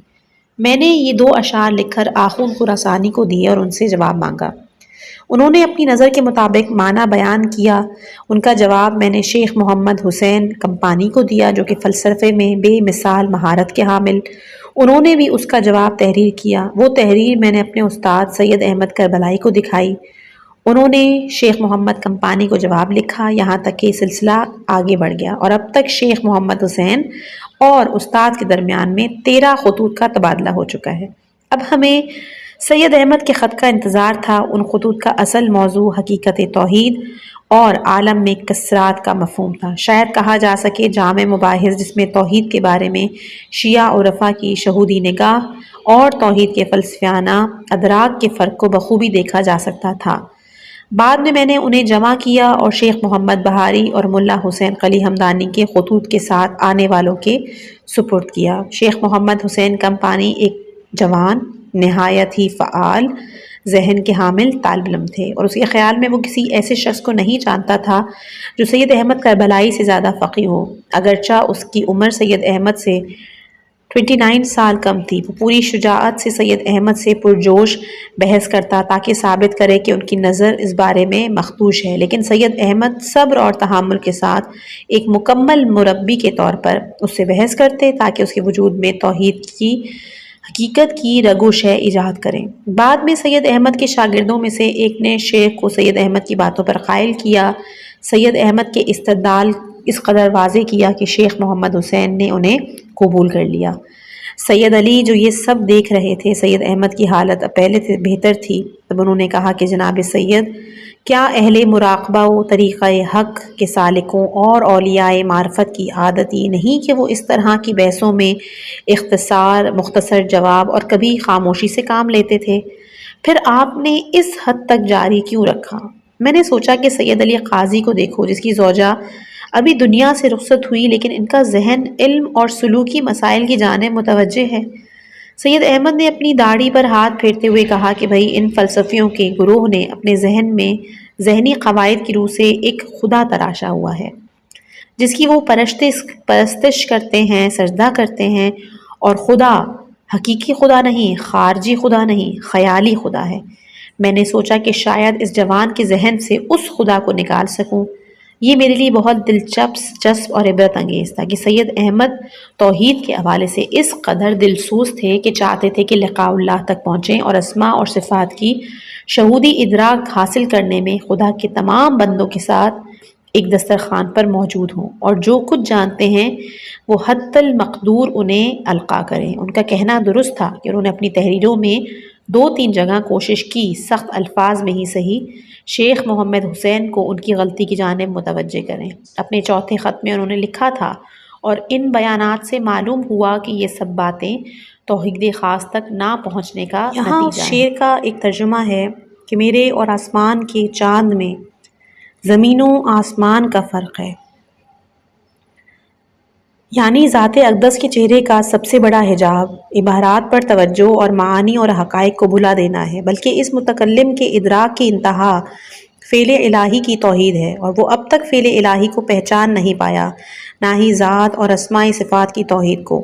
میں نے یہ 2 اشعار لکھ کر آخوند خراسانی کو دیے اور ان سے جواب مانگا۔ انہوں نے اپنی نظر کے مطابق معنی بیان کیا۔ ان کا جواب میں نے شیخ محمد حسین کمپانی کو دیا، جو کہ فلسفے میں بے مثال مہارت کے حامل۔ انہوں نے بھی اس کا جواب تحریر کیا۔ وہ تحریر میں نے اپنے استاد سید احمد کربلائی کو دکھائی۔ انہوں نے شیخ محمد کمپانی کو جواب لکھا، یہاں تک کہ سلسلہ آگے بڑھ گیا، اور اب تک شیخ محمد حسین اور استاد کے درمیان میں 13 خطوط کا تبادلہ ہو چکا ہے۔ اب ہمیں سید احمد کے خط کا انتظار تھا۔ ان خطوط کا اصل موضوع حقیقت توحید اور عالم میں کثرات کا مفہوم تھا۔ شاید کہا جا سکے جامع مباحث، جس میں توحید کے بارے میں شیعہ عرفا کی شہودی نگاہ اور توحید کے فلسفیانہ ادراک کے فرق کو بخوبی دیکھا جا سکتا تھا۔ بعد میں نے انہیں جمع کیا اور شیخ محمد بہاری اور ملا حسین قلی حمدانی کے خطوط کے ساتھ آنے والوں کے سپرد کیا۔ شیخ محمد حسین کمپانی ایک جوان، نہایت ہی فعال ذہن کے حامل طالب علم تھے، اور اس کے خیال میں وہ کسی ایسے شخص کو نہیں جانتا تھا جو سید احمد کربلائی سے زیادہ فقیہ ہو، اگرچہ اس کی عمر سید احمد سے 29 سال کم تھی۔ وہ پوری شجاعت سے سید احمد سے پرجوش بحث کرتا تاکہ ثابت کرے کہ ان کی نظر اس بارے میں مخدوش ہے، لیکن سید احمد صبر اور تحمل کے ساتھ ایک مکمل مربی کے طور پر اس سے بحث کرتے تاکہ اس کے وجود میں توحید کی حقیقت کی رگو شے ایجاد کریں۔ بعد میں سید احمد کے شاگردوں میں سے ایک نے شیخ کو سید احمد کی باتوں پر قائل کیا۔ سید احمد کے استدلال اس قدر واضح کیا کہ شیخ محمد حسین نے انہیں قبول کر لیا۔ سید علی جو یہ سب دیکھ رہے تھے، سید احمد کی حالت اب پہلے سے بہتر تھی، تب انہوں نے کہا کہ جناب سید، کیا اہل مراقبہ و طریقہ حق کے سالکوں اور اولیاء معرفت کی عادت یہ نہیں کہ وہ اس طرح کی بحثوں میں مختصر جواب اور کبھی خاموشی سے کام لیتے تھے؟ پھر آپ نے اس حد تک جاری کیوں رکھا؟ میں نے سوچا کہ سید علی قاضی کو دیکھو، جس کی زوجہ ابھی دنیا سے رخصت ہوئی، لیکن ان کا ذہن علم اور سلوکی مسائل کی جانب متوجہ ہے۔ سید احمد نے اپنی داڑھی پر ہاتھ پھیرتے ہوئے کہا کہ بھئی، ان فلسفیوں کے گروہ نے اپنے ذہن میں ذہنی قواعد کی روح سے ایک خدا تراشا ہوا ہے، جس کی وہ پرستش کرتے ہیں، سجدہ کرتے ہیں، اور خدا حقیقی خدا نہیں، خارجی خدا نہیں، خیالی خدا ہے۔ میں نے سوچا کہ شاید اس جوان کے ذہن سے اس خدا کو نکال سکوں۔ یہ میرے لیے بہت دلچسپ اور عبرت انگیز تھا کہ سید احمد توحید کے حوالے سے اس قدر دلسوز تھے کہ چاہتے تھے کہ لقاء اللہ تک پہنچیں اور اسماء اور صفات کی شہودی ادراک حاصل کرنے میں خدا کے تمام بندوں کے ساتھ ایک دسترخوان پر موجود ہوں، اور جو کچھ جانتے ہیں وہ حتی المقدور انہیں القا کریں۔ ان کا کہنا درست تھا کہ انہوں نے اپنی تحریروں میں 2-3 جگہ کوشش کی، سخت الفاظ میں ہی صحیح، شیخ محمد حسین کو ان کی غلطی کی جانب متوجہ کریں۔ اپنے چوتھے خط میں انہوں نے لکھا تھا، اور ان بیانات سے معلوم ہوا کہ یہ سب باتیں توحید خاص تک نہ پہنچنے کا نتیجہ ہے۔ یہاں شعر کا ایک ترجمہ ہے کہ میرے اور آسمان کے چاند میں زمین و آسمان کا فرق ہے، یعنی ذات اقدس کے چہرے کا سب سے بڑا حجاب عبارات پر توجہ اور معانی اور حقائق کو بھلا دینا ہے، بلکہ اس متکلم کے ادراک کی انتہا فعل الہی کی توحید ہے، اور وہ اب تک فعل الہی کو پہچان نہیں پایا، نہ ہی ذات اور اسماء صفات کی توحید کو۔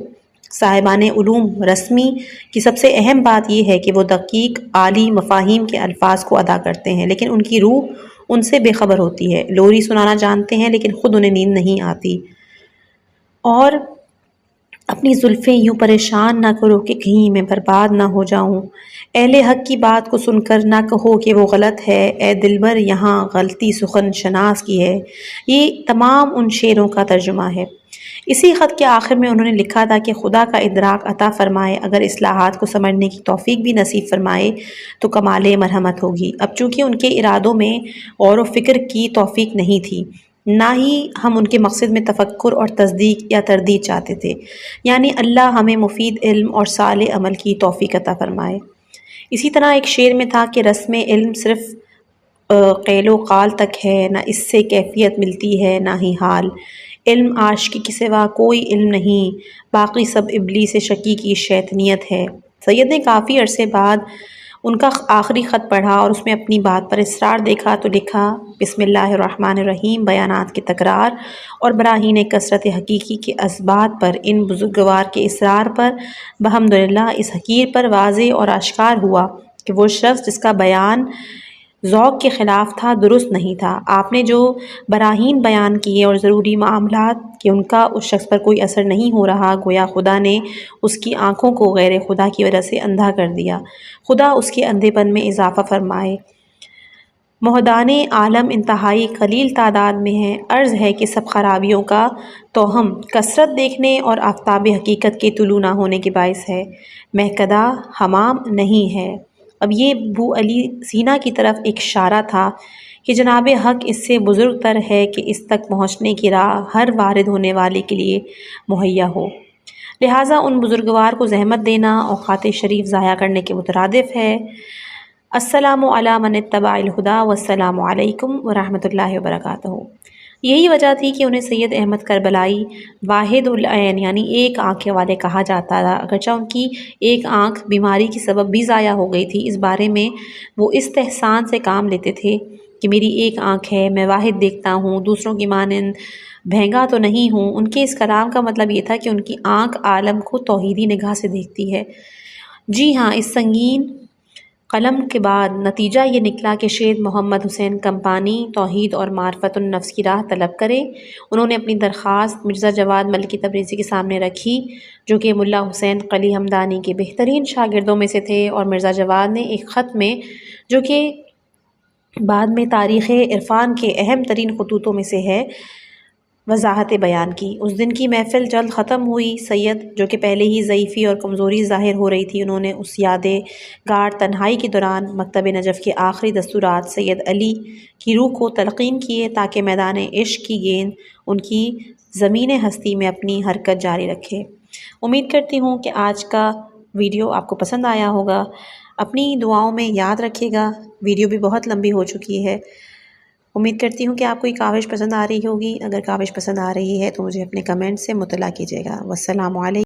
صاحبان علوم رسمی کی سب سے اہم بات یہ ہے کہ وہ دقیق عالی مفاہیم کے الفاظ کو ادا کرتے ہیں، لیکن ان کی روح ان سے بے خبر ہوتی ہے۔ لوری سنانا جانتے ہیں، لیکن خود انہیں نیند نہیں آتی، اور اپنی زلفیں یوں پریشان نہ کرو کہ کہیں میں برباد نہ ہو جاؤں۔ اہل حق کی بات کو سن کر نہ کہو کہ وہ غلط ہے، اے دلبر یہاں غلطی سخن شناس کی ہے۔ یہ تمام ان شعروں کا ترجمہ ہے۔ اسی خط کے آخر میں انہوں نے لکھا تھا کہ خدا کا ادراک عطا فرمائے، اگر اصلاحات کو سمجھنے کی توفیق بھی نصیب فرمائے تو کمال مرحمت ہوگی۔ اب چونکہ ان کے ارادوں میں غور و فکر کی توفیق نہیں تھی، نہ ہی ہم ان کے مقصد میں تفکر اور تصدیق یا تردید چاہتے تھے، یعنی اللہ ہمیں مفید علم اور صالح عمل کی توفیق عطا فرمائے۔ اسی طرح ایک شعر میں تھا کہ رسم علم صرف قیل و قال تک ہے، نہ اس سے کیفیت ملتی ہے نہ ہی حال، علم عاشقی کے سوا کوئی علم نہیں، باقی سب ابلیس شقی کی شیطنیت ہے۔ سید نے کافی عرصے بعد ان کا آخری خط پڑھا اور اس میں اپنی بات پر اصرار دیکھا تو لکھا: بسم اللہ الرحمن الرحیم، بیانات کی تکرار اور براہین کثرت حقیقی کے اسبات پر ان بزرگوار کے اصرار پر بحمدللہ اس حقیر پر واضح اور آشکار ہوا کہ وہ شخص جس کا بیان ذوق کے خلاف تھا درست نہیں تھا۔ آپ نے جو براہین بیان کیے اور ضروری معاملات کہ ان کا اس شخص پر کوئی اثر نہیں ہو رہا، گویا خدا نے اس کی آنکھوں کو غیر خدا کی وجہ سے اندھا کر دیا، خدا اس کے اندھے پن میں اضافہ فرمائے۔ محدثان عالم انتہائی قلیل تعداد میں ہیں، عرض ہے کہ سب خرابیوں کا توہم کثرت دیکھنے اور آفتاب حقیقت کے طلوع نہ ہونے کے باعث ہے، مہکدہ حمام نہیں ہے۔ اب یہ ابو علی سینا کی طرف ایک اشارہ تھا کہ جناب حق اس سے بزرگ تر ہے کہ اس تک پہنچنے کی راہ ہر وارد ہونے والے کے لیے مہیا ہو، لہٰذا ان بزرگوار کو زحمت دینا اوقات شریف ضائع کرنے کے مترادف ہے۔ السلام علی من اتبع الہدی والسلام علیکم ورحمۃ اللہ وبرکاتہ۔ یہی وجہ تھی کہ انہیں سید احمد کربلائی واحد العین یعنی ایک آنکھ والے کہا جاتا تھا، اگرچہ ان کی ایک آنکھ بیماری کی سبب بھی ضائع ہو گئی تھی۔ اس بارے میں وہ استحسان سے کام لیتے تھے کہ میری ایک آنکھ ہے، میں واحد دیکھتا ہوں، دوسروں کی مانند بھینگا تو نہیں ہوں۔ ان کے اس کلام کا مطلب یہ تھا کہ ان کی آنکھ عالم کو توحیدی نگاہ سے دیکھتی ہے۔ جی ہاں، اس سنگین قلم کے بعد نتیجہ یہ نکلا کہ شیخ محمد حسین کمپانی توحید اور معرفت النفس کی راہ طلب کرے۔ انہوں نے اپنی درخواست مرزا جواد ملکی تبریزی کے سامنے رکھی، جو کہ ملا حسین قلی ہمدانی کے بہترین شاگردوں میں سے تھے، اور مرزا جواد نے ایک خط میں، جو کہ بعد میں تاریخ عرفان کے اہم ترین خطوطوں میں سے ہے، وضاحت بیان کی۔ اس دن کی محفل جلد ختم ہوئی۔ سید، جو کہ پہلے ہی ضعیفی اور کمزوری ظاہر ہو رہی تھی، انہوں نے اس یادگار تنہائی کے دوران مکتب نجف کے آخری دستورات سید علی کی روح کو تلقین کیے تاکہ میدان عشق کی گیند ان کی زمین ہستی میں اپنی حرکت جاری رکھے۔ امید کرتی ہوں کہ آج کا ویڈیو آپ کو پسند آیا ہوگا۔ اپنی دعاؤں میں یاد رکھیے گا۔ ویڈیو بھی بہت لمبی ہو چکی ہے۔ امید کرتی ہوں کہ آپ کو یہ کاوش پسند آ رہی ہوگی۔ اگر کاوش پسند آ رہی ہے تو مجھے اپنے کمنٹ سے مطلع کیجیے گا۔ والسلام علیکم۔